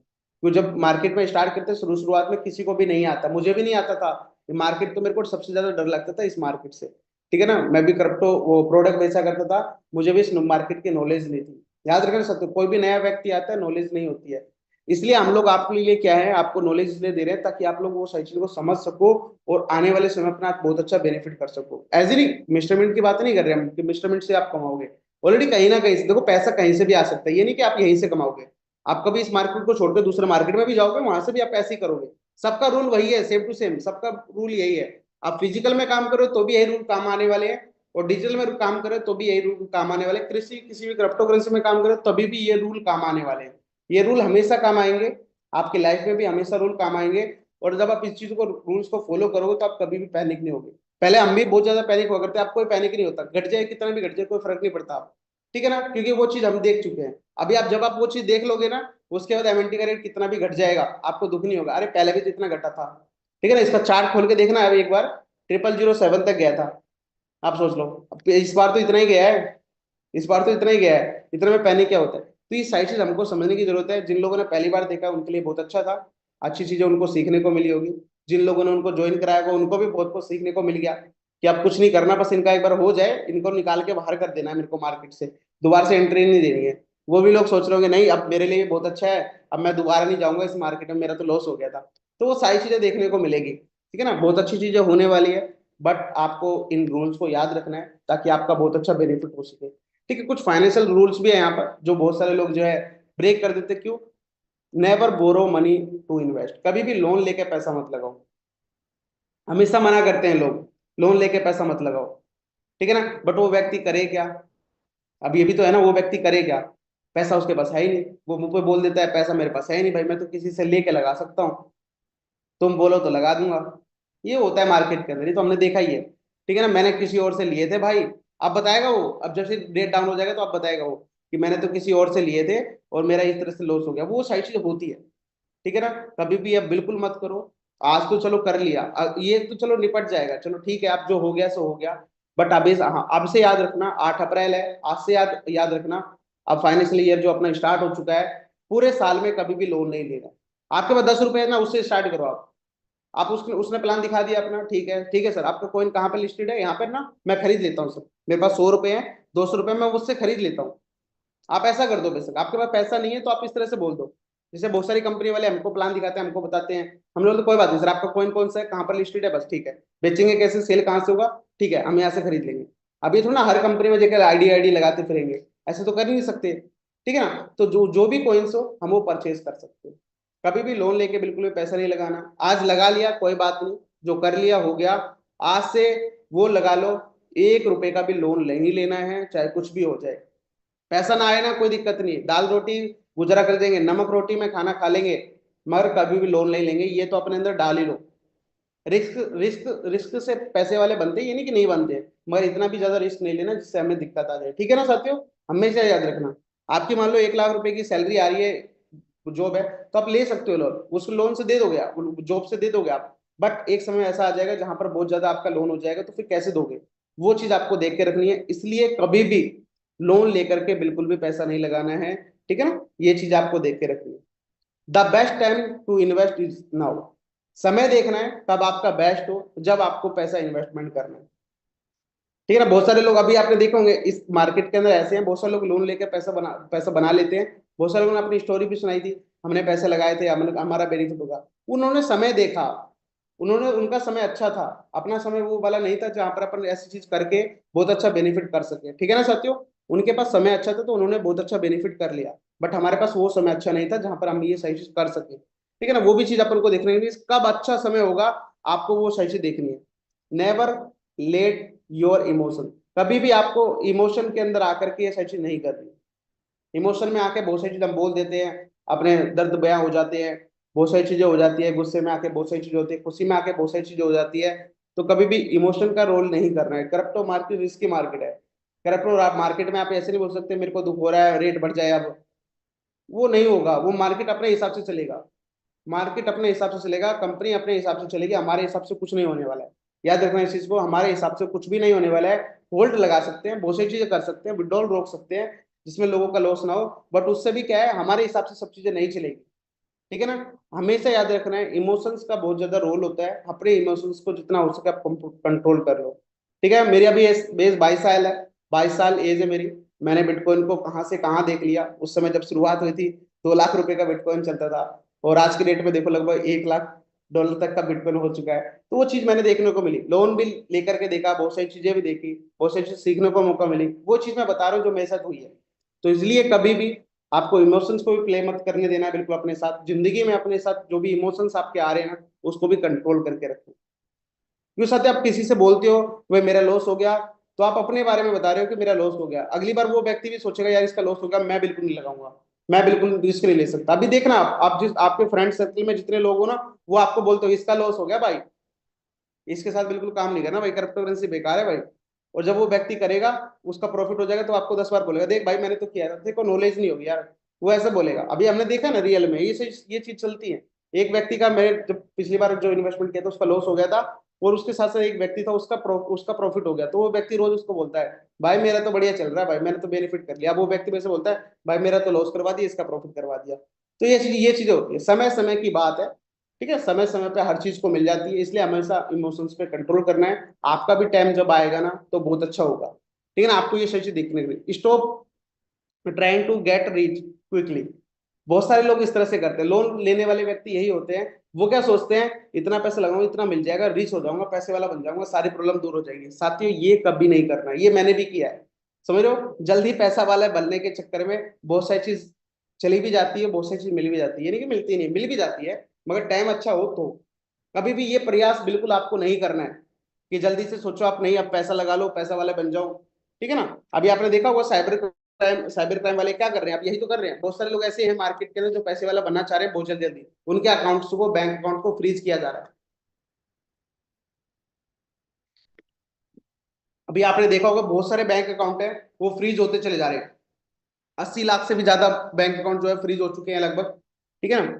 तो जब मार्केट में स्टार्ट करते शुरुआत में किसी को भी नहीं आता, मुझे भी नहीं आता था। मार्केट तो मेरे को सबसे ज्यादा डर लगता था इस मार्केट से। ठीक है ना, मैं भी क्रिप्टो वो प्रोडक्ट बेचा करता था, मुझे भी इस मार्केट की नॉलेज नहीं थी। याद रखना सकते, कोई भी नया व्यक्ति आता है नॉलेज नहीं होती है। इसलिए हम लोग आपके लिए क्या है, आपको नॉलेज इसलिए दे रहे हैं ताकि आप लोग वो सही चीज को समझ सको, और आने वाले समय अपना आप बहुत अच्छा बेनिफिट कर सको। एज इन मिस्टरमेंट की बात नहीं कर रहे हम कि मिस्टरमेंट से आप कमाओगे। ऑलरेडी कहीं ना कहीं से देखो, पैसा कहीं से भी आ सकता है, ये नहीं कि आप यहीं से कमाओगे। आप कभी इस मार्केट को छोड़कर दूसरे मार्केट में भी जाओगे, वहां से भी आप ऐसे ही करोगे। सबका रूल वही है, सेम टू सेम, सबका रूल यही है। आप फिजिकल में काम करो तो भी यही रूल काम आने वाले हैं, और डिजिटल में काम करो तो भी यही रूल काम आने वाले हैं। कृषि किसी भी क्रिप्टो करेंसी में काम करो तभी भी ये रूल काम आने वाले हैं। ये रूल हमेशा काम आएंगे, आपकी लाइफ में भी हमेशा रूल काम आएंगे। और जब आप इस चीज को रूल्स को फॉलो करोगे तो आप कभी भी पैनिक नहीं होगे। पहले हम भी बहुत ज्यादा पैनिक हुआ करते, आप कोई पैनिक नहीं होता, घट जाए कितना भी घट जाए कोई फर्क नहीं पड़ता आप। ठीक है ना, क्योंकि वो चीज हम देख चुके हैं। अभी आप जब आप वो चीज देख लोगे ना, उसके बाद एमएनटी का रेट कितना भी घट जाएगा आपको दुख नहीं होगा, अरे पहले भी तो इतना घटा था। ठीक है ना, इसका चार्ट खोल के देखना है, अभी एक बार 0007 तक गया था। आप सोच लो, अब इस बार तो इतना ही गया है, इस बार तो इतना ही गया है, इतने में पैनिक क्या होता है। तो ये सारी चीज हमको समझने की जरूरत है। जिन लोगों ने पहली बार देखा उनके लिए बहुत अच्छा था, अच्छी चीजें उनको सीखने को मिली होगी। जिन लोगों ने उनको ज्वाइन कराया होगा उनको भी बहुत कुछ सीखने को मिल गया कि अब कुछ नहीं करना, बस इनका एक बार हो जाए, इनको निकाल के बाहर कर देना है मेरे को मार्केट से, दोबारा से एंट्री नहीं देनी है। वो भी लोग सोच रहे होंगे नहीं अब मेरे लिए भी बहुत अच्छा है, अब मैं दोबारा नहीं जाऊंगा इस मार्केट में, मेरा तो लॉस हो गया था। तो वो सारी चीजें देखने को मिलेगी। ठीक है ना, बहुत अच्छी चीजें होने वाली है। बट आपको इन रूल्स को याद रखना है ताकि आपका बहुत अच्छा बेनिफिट हो सके। ठीक है, कुछ फाइनेंशियल रूल्स भी है यहाँ पर जो बहुत सारे लोग जो है ब्रेक कर देते, क्यों। Never borrow money to invest, कभी भी लोन लेके पैसा मत लगाओ। हमेशा मना करते हैं लोग, लोन लेके पैसा मत लगाओ। ठीक है ना। बट वो व्यक्ति करे क्या, अब ये भी तो है ना, वो व्यक्ति करे क्या, पैसा उसके पास है ही नहीं। वो मुंह पे बोल देता है पैसा मेरे पास है ही नहीं भाई, मैं तो किसी से लेके लगा सकता हूँ, तुम बोलो तो लगा दूंगा। ये होता है मार्केट के अंदर, ये तो हमने देखा ही है। ठीक है ना, मैंने किसी और से लिए थे भाई, अब बताएगा वो, अब जैसे रेट डाउन हो जाएगा तो अब बताएगा वो कि मैंने तो किसी और से लिए थे और मेरा इस तरह से लॉस हो गया। वो सारी चीज होती है। ठीक है ना। कभी भी अब बिल्कुल मत करो। आज तो चलो कर लिया, ये तो चलो निपट जाएगा, चलो ठीक है, अब जो हो गया सो हो गया। बट अभी हाँ, अब से याद रखना 8 अप्रैल है, आज से याद याद रखना, अब फाइनेंशियल ईयर जो अपना स्टार्ट हो चुका है, पूरे साल में कभी भी लोन नहीं लेना। आपके पास 10 रुपए है ना, उससे स्टार्ट करो आप उसने उसने प्लान दिखा दिया अपना, ठीक है सर, आपका कॉइन कहाँ पे लिस्टेड है, यहाँ पर ना मैं खरीद लेता हूँ सर, मेरे पास 100 रुपए हैं, 200 रुपए मैं उससे खरीद लेता हूँ। आप ऐसा कर दो, बेशक आपके पास पैसा नहीं है तो आप इस तरह से बोल दो। जैसे बहुत सारी कंपनी वाले हमको प्लान दिखाते हैं, हमको बताते हैं, हम लोग तो कोई बात नहीं सर, आपका कॉइन कौन सा है, कहाँ पर लिस्टेड है, बस ठीक है, बेचेंगे कैसे, सेल कहाँ से होगा, ठीक है हम यहाँ से खरीद लेंगे। अभी थोड़ा ना हर कंपनी में जाकर आईडी आईडी लगाते फिरेंगे, ऐसे तो कर ही नहीं सकते। ठीक है ना। तो जो जो भी कॉइन्स हो हम वो परचेज कर सकते हैं। कभी भी लोन लेके बिल्कुल भी पैसा नहीं लगाना। आज लगा लिया कोई बात नहीं, जो कर लिया हो गया। आज से वो लगा लो, 1 रुपए का भी लोन नहीं लेना है, चाहे कुछ भी हो जाए। पैसा ना आए ना कोई दिक्कत नहीं, दाल रोटी गुजारा कर देंगे, नमक रोटी में खाना खा लेंगे, मगर कभी भी लोन नहीं लेंगे, ये तो अपने अंदर डाल ही लो। रिस्क रिस्क रिस्क से पैसे वाले बनते हैं, ये नहीं कि नहीं बनते, मगर इतना भी ज्यादा रिस्क नहीं लेना जिससे हमें दिक्कत आ जाए। ठीक है ना साथियों, हमेशा याद रखना। आपकी मान लो 1 लाख रुपए की सैलरी आ रही है, जॉब है, तो आप ले सकते हो लोन, उस लोन से दे दोगे आप, जॉब से दे दोगे आप। बट एक समय ऐसा आ जाएगा जहां पर बहुत ज्यादा आपका लोन हो जाएगा, तो फिर कैसे दोगे, वो चीज आपको देख के रखनी है। इसलिए कभी भी लोन लेकर के बिल्कुल भी पैसा नहीं लगाना है। ठीक है ना, ये चीज आपको देख के रखनी है। The best time to invest is now. समय देखना है कब आपका बेस्ट हो, जब आपको पैसा इन्वेस्टमेंट करना है। ठीक है ना। बहुत सारे लोग अभी आपने देखे होंगे इस मार्केट के अंदर ऐसे हैं, बहुत सारे लोग लोन लेकर पैसा बना लेते हैं। बहुत सारे लोगों ने अपनी स्टोरी भी सुनाई थी, हमने पैसे लगाए थे, हमने हमारा बेनिफिट होगा। उन्होंने समय देखा, उन्होंने उनका समय अच्छा था, अपना समय वो वाला नहीं था जहां पर अपन ऐसी चीज करके बहुत अच्छा बेनिफिट कर सके। ठीक है ना साथियों, उनके पास समय अच्छा था तो उन्होंने बहुत अच्छा बेनिफिट कर लिया। बट हमारे पास वो समय अच्छा नहीं था जहां पर हम ये सही चीज कर सके। ठीक है ना, वो भी चीज अपन को देखनी है कि कब अच्छा समय होगा, आपको वो सही चीज देखनी है। Never let your emotion. कभी भी आपको इमोशन के अंदर आकर के ये सही चीज नहीं करनी। इमोशन में आके बहुत सारी चीज हम बोल देते हैं, अपने दर्द बयां हो जाते हैं, बहुत सारी चीजें हो जाती है, गुस्से में आके बहुत सारी चीजें होती है, खुशी में आके बहुत सारी चीजें हो जाती है। तो कभी भी इमोशन का रोल नहीं करना है। क्रिप्टो मार्केट रिस्की मार्केट है। क्रिप्टो मार्केट में आप ऐसे नहीं बोल सकते मेरे को दुख हो रहा है रेट बढ़ जाए अब, वो नहीं होगा। वो मार्केट अपने हिसाब से चलेगा, मार्केट अपने हिसाब से चलेगा, कंपनी अपने हिसाब से चलेगी, हमारे हिसाब से कुछ नहीं होने वाला है। याद रखना इस चीज को, हमारे हिसाब से कुछ भी नहीं होने वाला है। होल्ड लगा सकते हैं, बहुत सी चीजें कर सकते हैं, विड्रॉल रोक सकते हैं जिसमें लोगों का लॉस ना हो, बट उससे भी क्या है, हमारे हिसाब से सब चीजें नहीं चलेगी। ठीक है ना। हमेशा याद रखना है इमोशंस का बहुत ज्यादा रोल होता है, अपने इमोशंस को जितना हो सके आप कंट्रोल कर लो। ठीक है, मेरी अभी बेस 22 साल है, 22 साल एज है मेरी। मैंने बिटकॉइन को कहाँ से कहाँ देख लिया। उस समय जब शुरुआत हुई थी 2 लाख रुपए का बिटकॉइन चलता था, और आज के डेट में देखो लगभग $1 लाख तक का बिटकॉइन हो चुका है। तो वो चीज मैंने देखने को मिली, लोन भी लेकर के देखा, बहुत सारी चीजें भी देखी, बहुत सारी चीज सीखने को मौका मिली, वो चीज मैं बता रहा हूँ जो मेरे साथ हुई है। तो इसलिए कभी भी आपको इमोशंस को भी प्ले मत करने देना है, बिल्कुल अपने साथ जिंदगी में अपने साथ जो भी इमोशंस आपके आ रहे हैं ना, उसको भी कंट्रोल करके रखें। क्यों साथी, आप किसी से बोलते हो भाई मेरा लॉस हो गया, तो आप अपने बारे में बता रहे हो कि मेरा लॉस हो गया, अगली बार वो व्यक्ति भी सोचेगा यार इसका लॉस हो गया, मैं बिल्कुल नहीं लगाऊंगा, मैं बिल्कुल रिस्क नहीं ले सकता। अभी देखना आप जिस आपके फ्रेंड सर्कल में जितने लोग हो ना, वो आपको बोलते हो इसका लॉस हो गया भाई, इसके साथ बिल्कुल काम नहीं करना भाई, क्रिप्टो करेंसी बेकार है भाई। और जब वो व्यक्ति करेगा, उसका प्रॉफिट हो जाएगा, तो आपको 10 बार बोलेगा देख भाई मैंने तो किया था, तेरे को नॉलेज नहीं होगी यार। वो ऐसे बोलेगा। अभी हमने देखा ना रियल में ये चीज चलती है। एक व्यक्ति का, मेरे जब पिछली बार जो इन्वेस्टमेंट किया था उसका लॉस हो गया था, और उसके साथ साथ एक व्यक्ति था उसका प्रॉफिट हो गया, तो वो व्यक्ति रोज उसको बोलता है भाई मेरा तो बढ़िया चल रहा है भाई, मैंने तो बेनिफिट कर लिया। अब वो व्यक्ति मेरे से बोलता है भाई मेरा तो लॉस करवा दिया, इसका प्रॉफिट करवा दिया। तो ये चीजें होती है, समय समय की बात है। ठीक है, समय समय पे हर चीज को मिल जाती है, इसलिए हमेशा इमोशंस पे कंट्रोल करना है। आपका भी टाइम जब आएगा ना तो बहुत अच्छा होगा। ठीक है ना, आपको ये सही चीज देखने के लिए stop trying to get rich quickly. बहुत सारे लोग इस तरह से करते हैं, लोन लेने वाले व्यक्ति यही होते हैं। वो क्या सोचते हैं, इतना पैसा लगाऊंगा, इतना मिल जाएगा, रिच हो जाऊंगा, पैसे वाला बन जाऊंगा, सारी प्रॉब्लम दूर हो जाएगी। साथियों ये कभी नहीं करना, ये मैंने भी किया है। समझ रहे हो, जल्दी पैसा वाला बनने के चक्कर में बहुत सारी चीज चली भी जाती है, बहुत सारी चीज मिल भी जाती है, नहीं कि मिलती नहीं, मिल भी जाती है, मगर टाइम अच्छा हो तो। कभी भी ये प्रयास बिल्कुल आपको नहीं करना है कि जल्दी से सोचो आप, नहीं अब पैसा लगा लो, पैसा वाले बन जाओ। ठीक है ना। अभी आपने देखा होगा साइबर क्राइम वाले क्या कर रहे हैं, आप यही तो कर रहे हैं। बहुत सारे लोग ऐसे हैं मार्केट के अंदर जो पैसे वाला बनना चाह रहे हैं बहुत जल्दी जल्दी, उनके अकाउंट्स को, बैंक अकाउंट को फ्रीज किया जा रहा है। अभी आपने देखा होगा बहुत सारे बैंक अकाउंट है वो फ्रीज होते चले जा रहे हैं। 80 लाख से भी ज्यादा बैंक अकाउंट जो है फ्रीज हो चुके हैं लगभग। ठीक है ना।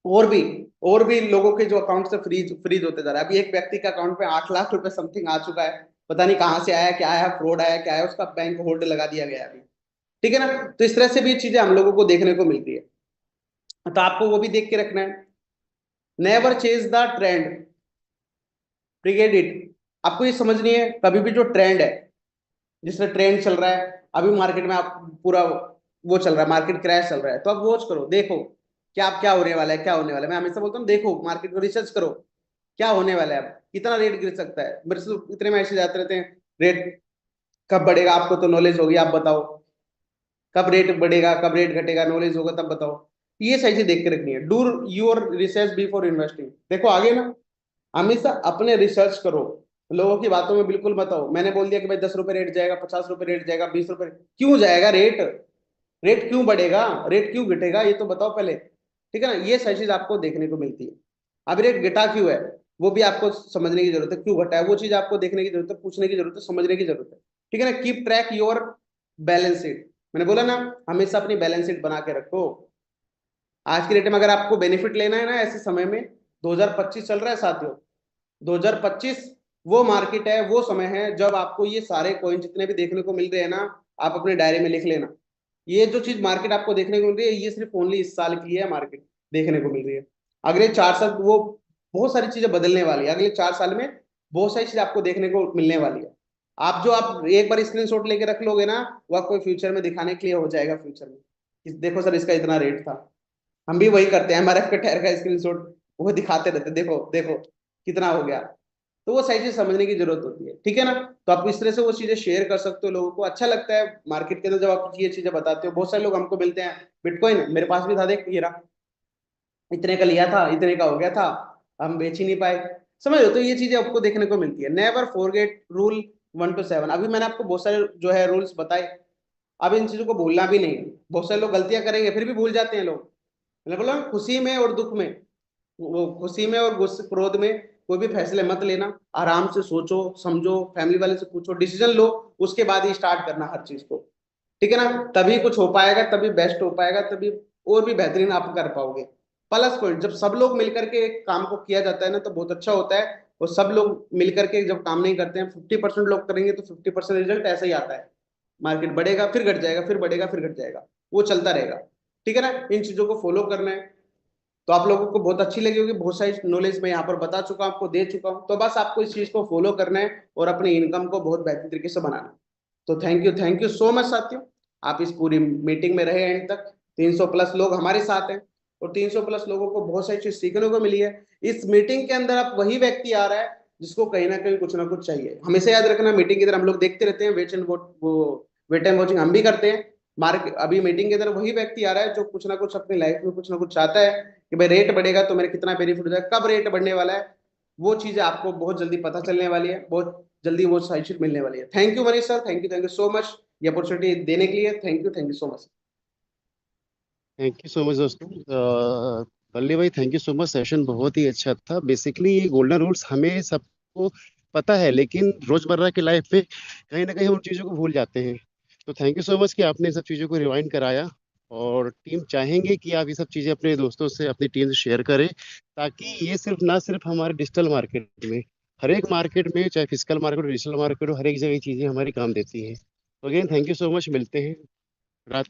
और भी और भी लोगों के जो अकाउंट से फ्रीज फ्रीज होते जा रहा है। अभी एक व्यक्ति के अकाउंट में 8 लाख रुपए समथिंग आ चुका है। पता नहीं कहाँ से आया, क्या आया, फ्रॉड आया, क्या है, उसका बैंक होल्ड लगा दिया गया अभी। ठीक है ना। तो इस तरह से भी चीजें हम लोगों को देखने को मिलती है। तो आपको वो भी देख के रखना है। Never chase the trend, brigade it. आपको ये समझनी है कभी भी जो ट्रेंड है, जिससे ट्रेंड चल रहा है, अभी मार्केट में आप पूरा वो चल रहा है, मार्केट क्रैश चल रहा है, तो आप वॉच करो, देखो क्या आप क्या होने वाला है, क्या होने वाला है। मैं हमेशा बोलता हूँ देखो मार्केट को, रिसर्च करो क्या होने वाला है, अब कितना रेट गिर सकता है। मेरे से तो इतने मैसेज आते रहते हैं, रेट कब बढ़ेगा, आपको तो नॉलेज होगी, आप बताओ कब रेट बढ़ेगा, कब रेट घटेगा, नॉलेज होगा तब बताओ। ये सही से देख के रखनी है। Do your research before investing. देखो आगे ना, हमेशा अपने रिसर्च करो, लोगों की बातों में बिल्कुल बताओ। मैंने बोल दिया कि भाई 10 रुपए रेट जाएगा, 50 रुपए रेट जाएगा, 20 रुपए, क्यों जाएगा रेट, रेट क्यों बढ़ेगा, रेट क्यों घटेगा, ये तो बताओ पहले। ठीक है ना। ये सारी चीज आपको देखने को मिलती है। अब रेट घटा क्यों है, वो भी आपको समझने की जरूरत है, क्यों घटा है वो चीज आपको देखने की जरूरत है, पूछने की जरूरत है, समझने की जरूरत है। ठीक है ना। Keep track your balance sheet. मैंने बोला ना, हमेशा अपनी बैलेंस शीट बना के रखो। आज की डेट में अगर आपको बेनिफिट लेना है ना ऐसे समय में, 2025 चल रहा है साथियों, 2025 वो मार्केट है, वो समय है जब आपको ये सारे कॉइन जितने भी देखने को मिल रहे हैं ना, आप अपने डायरी में लिख लेना। ये जो चीज मार्केट आपको देखने को मिल रही है, ये सिर्फ ओनली इस साल की है मार्केट देखने को मिल रही है। अगले 4 साल वो बहुत सारी चीजें बदलने वाली है। अगले 4 साल में बहुत सारी चीज आपको देखने को मिलने वाली है। आप एक बार स्क्रीनशॉट लेके रख लोगे ना, वो आपको फ्यूचर में दिखाने के लिए हो जाएगा फ्यूचर में, देखो सर इसका इतना रेट था। हम भी वही करते हैं, एमआरएफ के टायर का स्क्रीनशॉट वो दिखाते रहते, देखो देखो कितना हो गया। तो वो सही चीज समझने की जरूरत होती है। ठीक है ना। तो आप इस तरह से वो चीजें शेयर कर सकते हो, लोगों को अच्छा लगता है मार्केट के अंदर जब आप ये चीजें बताते हो। बहुत सारे लोग हमको मिलते हैं, बिटकॉइन मेरे पास भी था, देख ये रहा, इतने का लिया था, इतने का हो गया था, हम बेच ही नहीं पाए। समझ लो, तो ये चीजें आपको देखने को मिलती है। Never forget rule 1 to 7। अभी मैंने आपको बहुत सारे जो है रूल्स बताए, अब इन चीजों को भूलना भी नहीं है। बहुत सारे लोग गलतियां करेंगे फिर भी भूल जाते हैं लोग। मैंने बोला खुशी में और दुख में, वो खुशी में और गुस्से क्रोध में कोई भी फैसले मत लेना। आराम से सोचो समझो, फैमिली वाले से पूछो, डिसीजन लो, उसके बाद ही स्टार्ट करना हर चीज को। ठीक है ना। तभी कुछ हो पाएगा, तभी बेस्ट हो पाएगा, तभी और भी बेहतरीन आप कर पाओगे। प्लस पॉइंट, जब सब लोग मिलकर के एक काम को किया जाता है ना तो बहुत अच्छा होता है। और सब लोग मिलकर के जब काम नहीं करते हैं, 50% लोग करेंगे तो 50% रिजल्ट ऐसा ही आता है। मार्केट बढ़ेगा फिर घट जाएगा, फिर बढ़ेगा फिर घट जाएगा, वो चलता रहेगा। ठीक है ना। इन चीजों को फॉलो करना है। तो आप लोगों को बहुत अच्छी लगी होगी, बहुत सारी नॉलेज मैं यहाँ पर बता चुका हूँ, आपको दे चुका हूँ। तो बस आपको इस चीज को फॉलो करना है और अपनी इनकम को बहुत बेहतर तरीके से बनाना है। तो थैंक यू सो मच साथियों। आप इस पूरी मीटिंग में रहे एंड तक। 300 प्लस लोग हमारे साथ हैं, और 300 प्लस लोगों को बहुत सारी चीज सीखने को मिली है। इस मीटिंग के अंदर अब वही व्यक्ति आ रहा है जिसको कहीं ना कुछ चाहिए। हमेशा याद रखना, मीटिंग की तरह हम लोग देखते रहते हैं, वेट एंड वॉचिंग हम भी करते हैं। मार्क अभी मीटिंग के अंदर वही व्यक्ति आ रहा है जो कुछ ना कुछ अपनी लाइफ में कुछ ना कुछ चाहता है कि भाई रेट बढ़ेगा तो मेरे कितना बेनिफिट हो जाएगा, कब रेट बढ़ने वाला है। वो चीजें आपको बहुत जल्दी पता चलने वाली है, बहुत जल्दी वो सारी चीज मिलने वाली है। Thank you Manish sir, thank you so much ये अपॉर्चुनिटी देने के लिए। Thank you so much. Thank you so much दोस्तों। बल्ले भाई thank you so much, session बहुत ही अच्छा था। बेसिकली ये गोल्डन रूल्स हमें सबको पता है, लेकिन रोजमर्रा की लाइफ में कहीं ना कहीं उन चीज़ों को भूल जाते हैं। तो थैंक यू सो मच कि आपने सब चीज़ों को रिवाइंड कराया। और टीम चाहेंगे कि आप ये सब चीज़ें अपने दोस्तों से, अपनी टीम से शेयर करें, ताकि ये सिर्फ ना सिर्फ हमारे डिजिटल मार्केट में, हर एक मार्केट में, चाहे फिजिकल मार्केट हो डिजिटल मार्केट हो, हर एक जगह ये चीज़ें हमारी काम देती हैं। तो again thank you so much, मिलते हैं रात